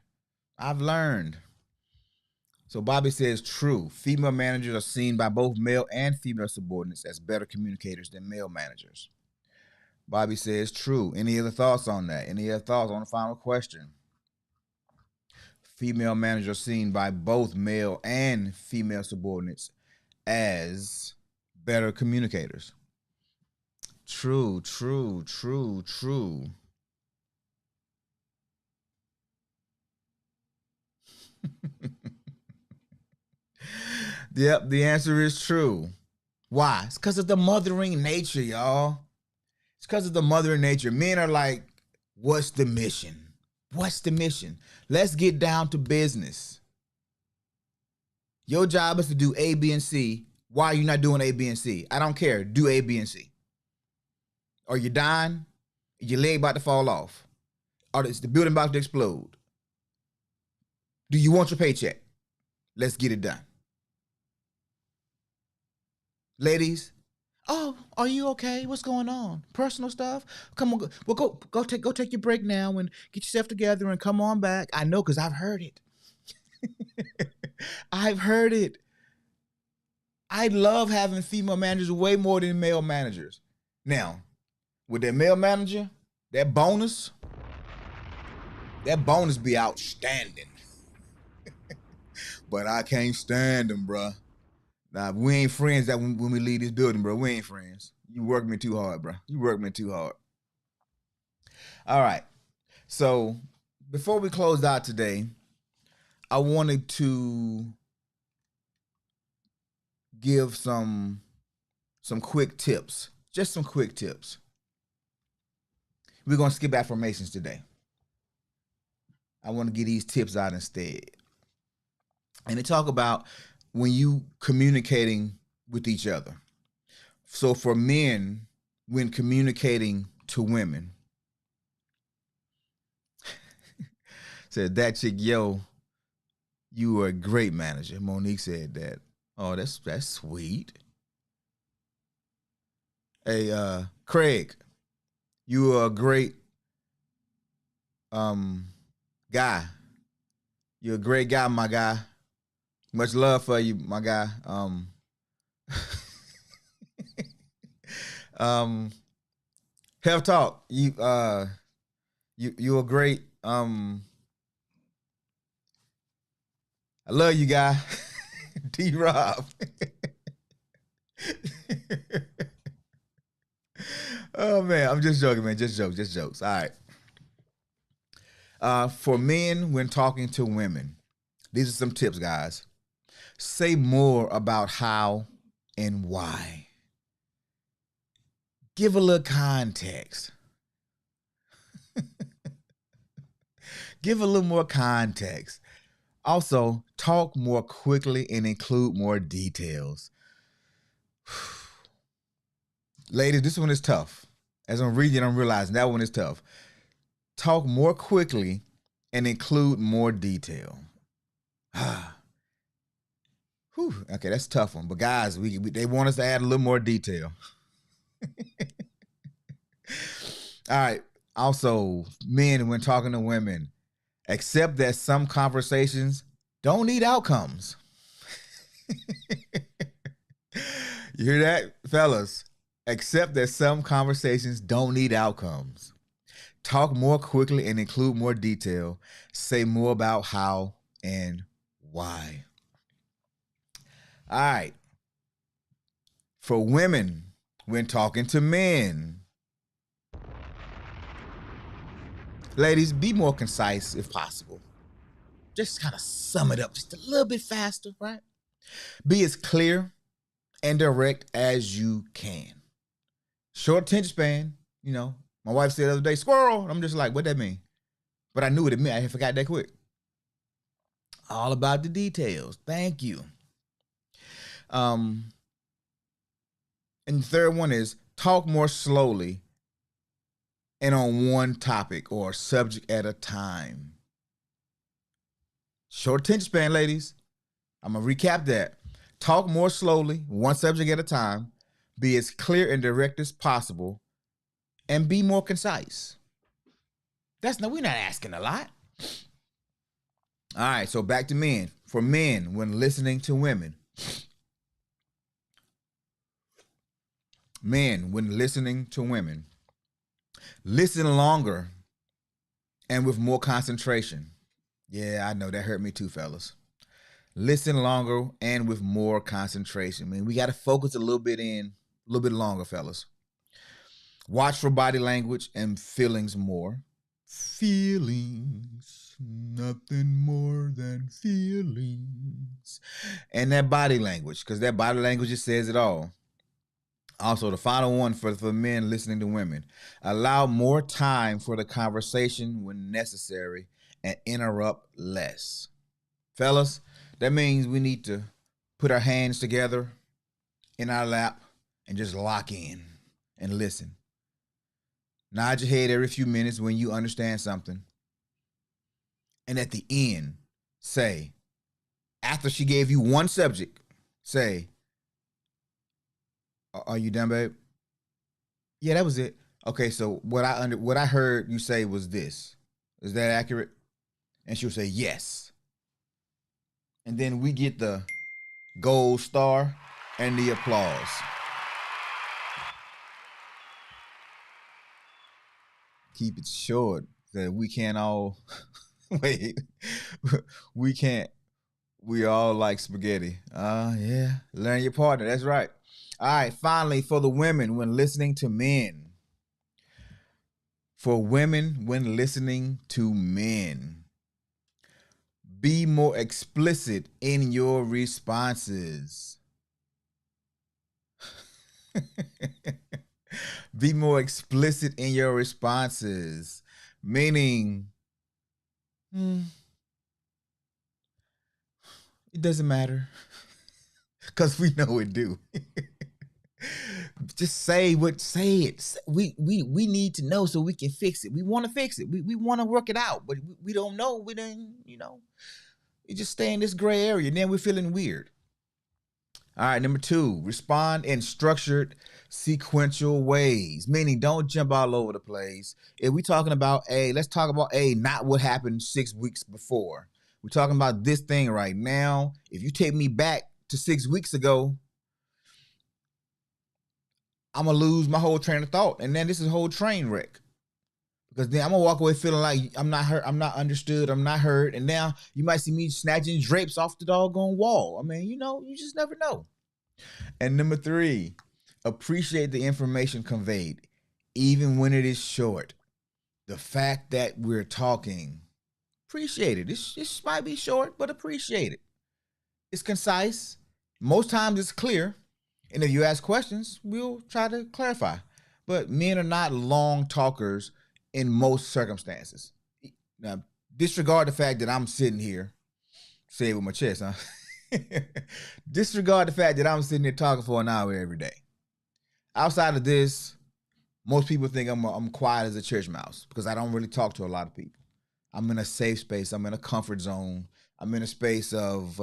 So Bobby says, true. Female managers are seen by both male and female subordinates as better communicators than male managers. Bobby says, true. Any other thoughts on that? Any other thoughts on the final question? Female managers are seen by both male and female subordinates as better communicators. True. Yep, the answer is true. Why? It's because of the mothering nature, y'all. It's because of the mothering nature. Men are like, what's the mission? What's the mission? Let's get down to business. Your job is to do A, B, and C. Why are you not doing A, B, and C? I don't care. Do A, B, and C. Are you dying? Is your leg about to fall off? Or is the building about to explode? Do you want your paycheck? Let's get it done. Ladies, oh, are you okay? What's going on? Personal stuff? Come on, well, go take your break now and get yourself together and come on back. I know, because I've heard it. I've heard it. I love having female managers way more than male managers. Now, with that male manager, that bonus be outstanding. But I can't stand them, bruh. Nah, we ain't friends that when we leave this building, bro. We ain't friends. You work me too hard, bro. You work me too hard. All right. So before we close out today, I wanted to give some quick tips. Just some quick tips. We're going to skip affirmations today. I want to get these tips out instead. And they talk about when you communicating with each other. So for men, when communicating to women, said that chick, yo, you are a great manager. Monique said that. Oh, that's sweet. Hey, Craig, you are a great guy. You're a great guy, my guy. Much love for you, my guy. Health talk. You're a great. I love you, guy. D Rob. Oh man, I'm just joking, man. Just jokes. All right. For men, when talking to women, these are some tips, guys. Say more about how and why. Give a little context. Give a little more context. Also, talk more quickly and include more details. Ladies, this one is tough. As I'm reading, I'm realizing that one is tough. Talk more quickly and include more detail. Whew, okay, that's a tough one. But guys, they want us to add a little more detail. All right. Also, men, when talking to women, accept that some conversations don't need outcomes. You hear that, fellas? Accept that some conversations don't need outcomes. Talk more quickly and include more detail. Say more about how and why. All right. For women, when talking to men, ladies, be more concise if possible. Just kind of sum it up just a little bit faster, right? Be as clear and direct as you can. Short attention span, you know. My wife said the other day, squirrel. I'm just like, what that mean? But I knew what it meant. I forgot that quick. All about the details. Thank you. And the third one is talk more slowly and on one topic or subject at a time. Short attention span, ladies. I'm going to recap that. Talk more slowly, one subject at a time. Be as clear and direct as possible. And be more concise. We're not asking a lot. All right, so back to men. For men, when listening to women. Men, when listening to women. Listen longer and with more concentration. Yeah, I know that hurt me too, fellas. Listen longer and with more concentration. I mean, we got to focus a little bit longer, fellas. Watch for body language and feelings more. Feelings, nothing more than feelings. And that body language, because that body language just says it all. Also, the final one for men listening to women. Allow more time for the conversation when necessary and interrupt less. Fellas, that means we need to put our hands together in our lap and just lock in and listen. Nod your head every few minutes when you understand something. And at the end, say, after she gave you one subject, say, are you done, babe? Yeah, that was it. Okay, so what I heard you say was this. Is that accurate? And she'll say, yes. And then we get the gold star and the applause. Keep it short that we can't all wait. We can't. We all like spaghetti. Yeah. Learn your partner. That's right. All right. Finally, for the women when listening to men. For women when listening to men. Be more explicit in your responses. Be more explicit in your responses. Meaning, it doesn't matter. Because we know it do. Just say it. We need to know so we can fix it. We want to fix it. We want to work it out, but we don't know. We don't, we just stay in this gray area. And then we're feeling weird. All right, number 2, respond in structured, sequential ways. Meaning, don't jump all over the place. If we're talking about A, let's talk about A, not what happened 6 weeks before. We're talking about this thing right now. If you take me back to 6 weeks ago, I'm going to lose my whole train of thought. And then this is a whole train wreck. Because then I'm going to walk away feeling like I'm not heard, I'm not understood, I'm not heard. And now you might see me snatching drapes off the doggone wall. I mean, you just never know. And number 3, appreciate the information conveyed, even when it is short. The fact that we're talking, appreciate it. This might be short, but appreciate it. It's concise. Most times it's clear. And if you ask questions, we'll try to clarify. But men are not long talkers in most circumstances. Now, disregard the fact that I'm sitting here, say it with my chest, huh? Disregard the fact that I'm sitting here talking for an hour every day. Outside of this, most people think I'm quiet as a church mouse because I don't really talk to a lot of people. I'm in a safe space. I'm in a comfort zone. I'm in a space of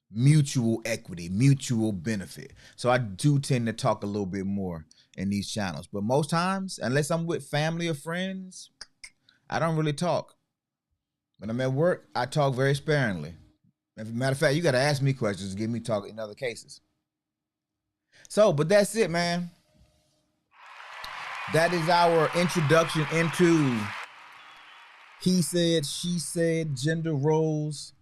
mutual equity, mutual benefit. So I do tend to talk a little bit more in these channels. But most times, unless I'm with family or friends, I don't really talk. When I'm at work, I talk very sparingly. As a matter of fact, you got to ask me questions to get me talking in other cases. So, but that's it, man. That is our introduction into he said, she said, gender roles,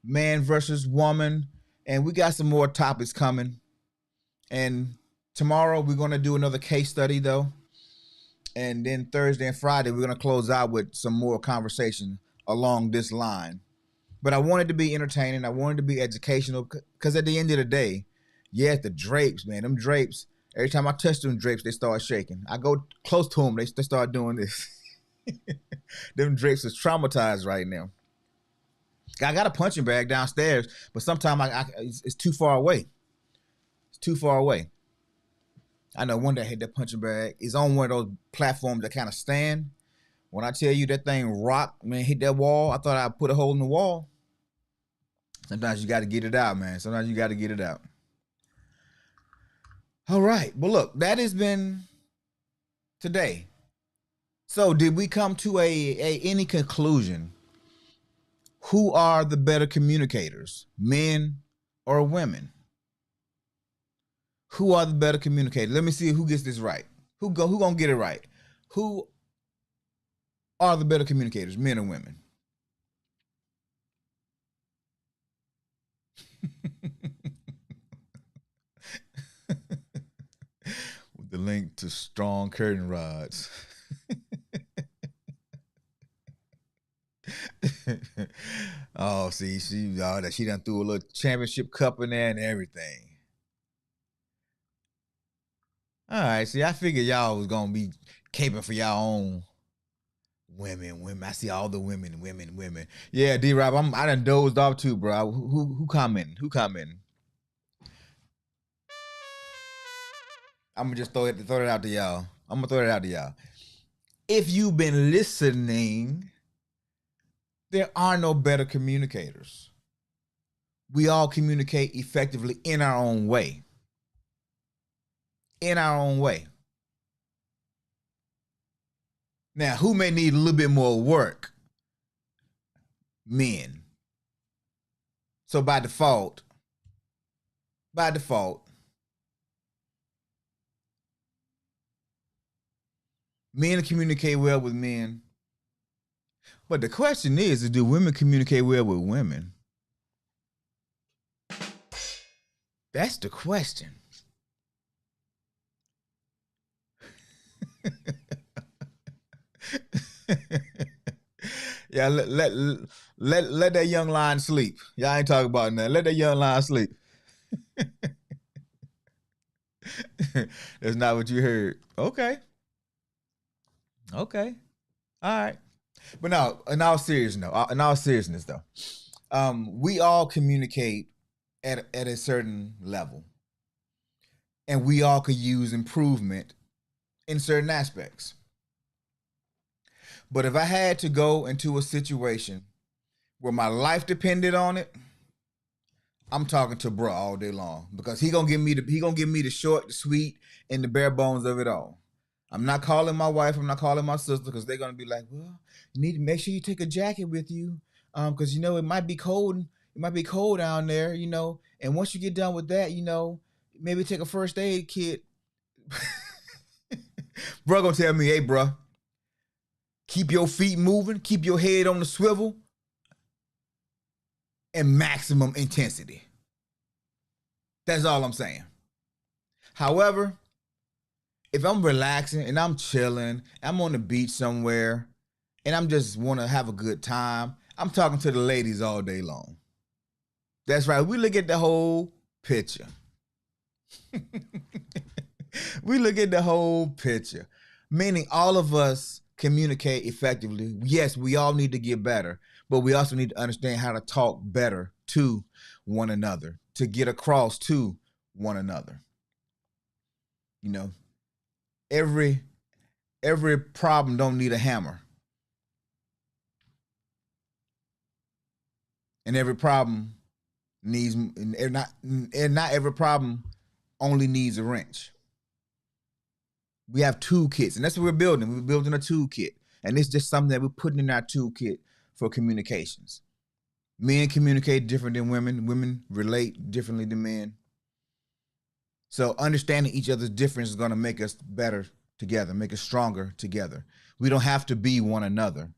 man versus woman. And we got some more topics coming. And tomorrow we're going to do another case study, though. And then Thursday and Friday, we're going to close out with some more conversation along this line. But I wanted to be entertaining. I wanted to be educational because at the end of the day, yeah, the drapes, man, them drapes, every time I touch them drapes, they start shaking. I go close to them, they start doing this. Them drapes is traumatized right now. I got a punching bag downstairs, but sometimes it's too far away. It's too far away. I know one day I hit that punching bag. It's on one of those platforms that kind of stand. When I tell you that thing rocked, man, hit that wall, I thought I'd put a hole in the wall. Sometimes you got to get it out, man. Sometimes you got to get it out. All right. But look, that has been today. So did we come to any conclusion? Who are the better communicators, men or women? Who are the better communicators? Let me see who gets this right. Who gonna get it right? Who are the better communicators, men or women? With the link to strong curtain rods. Oh, see, she done threw a little championship cup in there and everything. All right, see, I figured y'all was gonna be caping for y'all own women. I see all the women. Yeah, D-Rob, I done dozed off too, bro. Who commenting? Who commenting? I'm gonna just throw it out to y'all. If you've been listening, there are no better communicators. We all communicate effectively in our own way. In our own way. Now, who may need a little bit more work? Men. So by default, men communicate well with men. But the question is, do women communicate well with women? That's the question. Yeah, let that young lion sleep. Y'all ain't talking about that. Let that young lion sleep. That's not what you heard. Okay. All right. But no, in all seriousness though, we all communicate at a certain level, and we all could use improvement in certain aspects. But if I had to go into a situation where my life depended on it, I'm talking to bruh all day long, because he gonna give me the short, the sweet, and the bare bones of it all. I'm not calling my wife. I'm not calling my sister, because they're gonna be like, well, you need to make sure you take a jacket with you, because it might be cold. It might be cold down there, And once you get done with that, maybe take a first aid kit. Bro gonna tell me, hey, bro, keep your feet moving, keep your head on the swivel, and maximum intensity. That's all I'm saying. However, if I'm relaxing and I'm chilling, I'm on the beach somewhere, and I'm just want to have a good time, I'm talking to the ladies all day long. That's right. We look at the whole picture. We look at the whole picture, meaning all of us communicate effectively. Yes, we all need to get better, but we also need to understand how to talk better to one another, to get across to one another. Every problem don't need a hammer. And every problem needs, not every problem only needs a wrench. We have toolkits, and that's what we're building. We're building a toolkit, and it's just something that we're putting in our toolkit for communications. Men communicate different than women. Women relate differently than men. So understanding each other's difference is going to make us better together, make us stronger together. We don't have to be one another.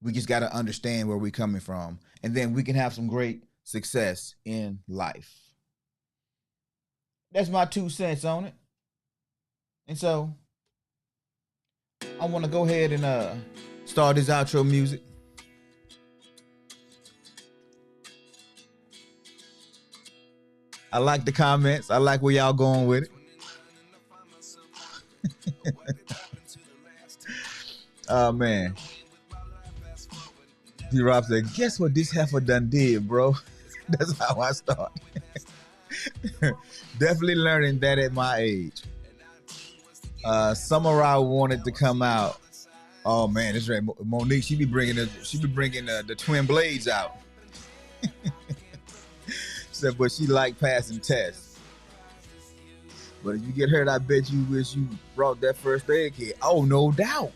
We just got to understand where we're coming from, and then we can have some great success in life. That's my 2 cents on it. And so I want to go ahead and start this outro music. I like the comments. I like where y'all going with it. Oh, man. D-Rob said, guess what this heifer done did, bro? That's how I start. Definitely learning that at my age. Summer wanted to come out. Oh man, that's right. Monique, she be bringing the twin blades out. Said, but she like passing tests. But if you get hurt, I bet you wish you brought that first aid kit. Oh, no doubt.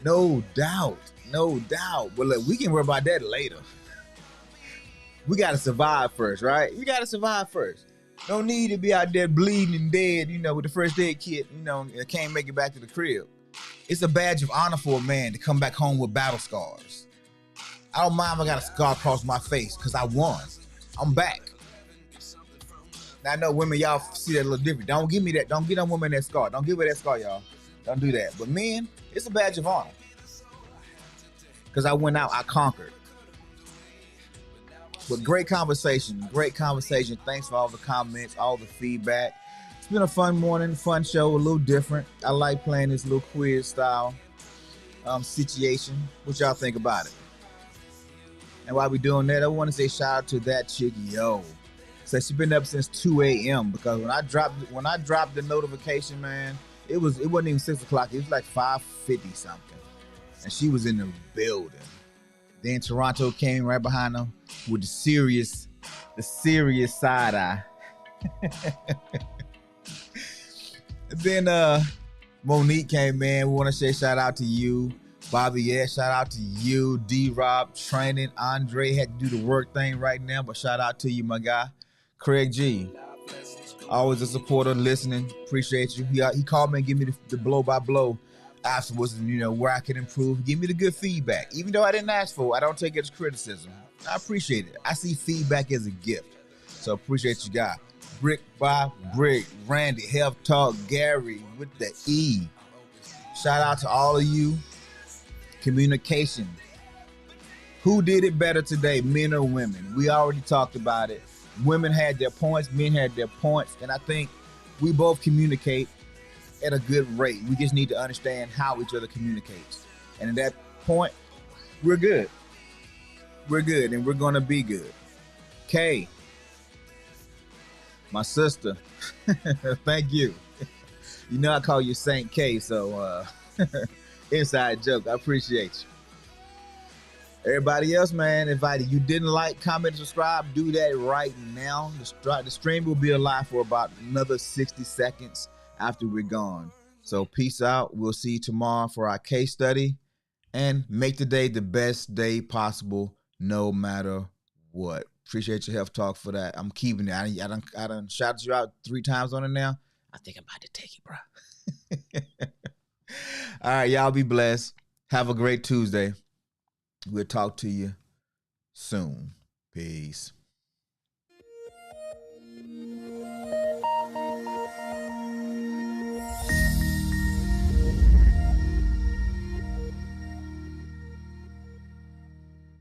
No doubt. No doubt. But look, we can worry about that later. We got to survive first, right? We got to survive first. No need to be out there bleeding and dead, with the first aid kit, and can't make it back to the crib. It's a badge of honor for a man to come back home with battle scars. I don't mind if I got a scar across my face because I won. I'm back. Now, I know women, y'all see that a little different. Don't give me that. Don't give that woman that scar. Don't give her that scar, y'all. Don't do that. But men, it's a badge of honor. Because I went out, I conquered. But great conversation. Great conversation. Thanks for all the comments, all the feedback. It's been a fun morning, fun show, a little different. I like playing this little quiz style situation. What y'all think about it? And while we're doing that, I want to say shout out to that chick, yo. So she's been up since 2 a.m. because when I dropped the notification, man, it wasn't even 6 o'clock. It was like 5:50 something, and she was in the building. Then Toronto came right behind her with the serious side eye. Then Monique came in. We want to say shout out to you. Bobby, yeah, shout out to you. D-Rob, training. Andre had to do the work thing right now, but shout out to you, my guy. Craig G, always a supporter, listening. Appreciate you. He called me and gave me the blow-by-blow afterwards, where I can improve. Give me the good feedback. Even though I didn't ask for it, I don't take it as criticism. I appreciate it. I see feedback as a gift. So appreciate you guys. Brick by Brick, Randy, Health Talk, Gary with the E. Shout out to all of you. Communication. Who did it better today, men or women? We already talked about it. Women had their points, men had their points, and I think we both communicate at a good rate. We just need to understand how each other communicates. And at that point, we're good. We're good, and we're going to be good. Kay, my sister, thank you. I call you Saint K, so inside joke. I appreciate you. Everybody else, man, if you didn't like, comment, and subscribe, do that right now. The stream will be alive for about another 60 seconds after we're gone. So peace out. We'll see you tomorrow for our case study. And make today the best day possible, no matter what. Appreciate your health talk for that. I'm keeping it. I done shouted you out 3 times on it now. I think I'm about to take it, bro. All right, y'all be blessed. Have a great Tuesday. We'll talk to you soon. Peace.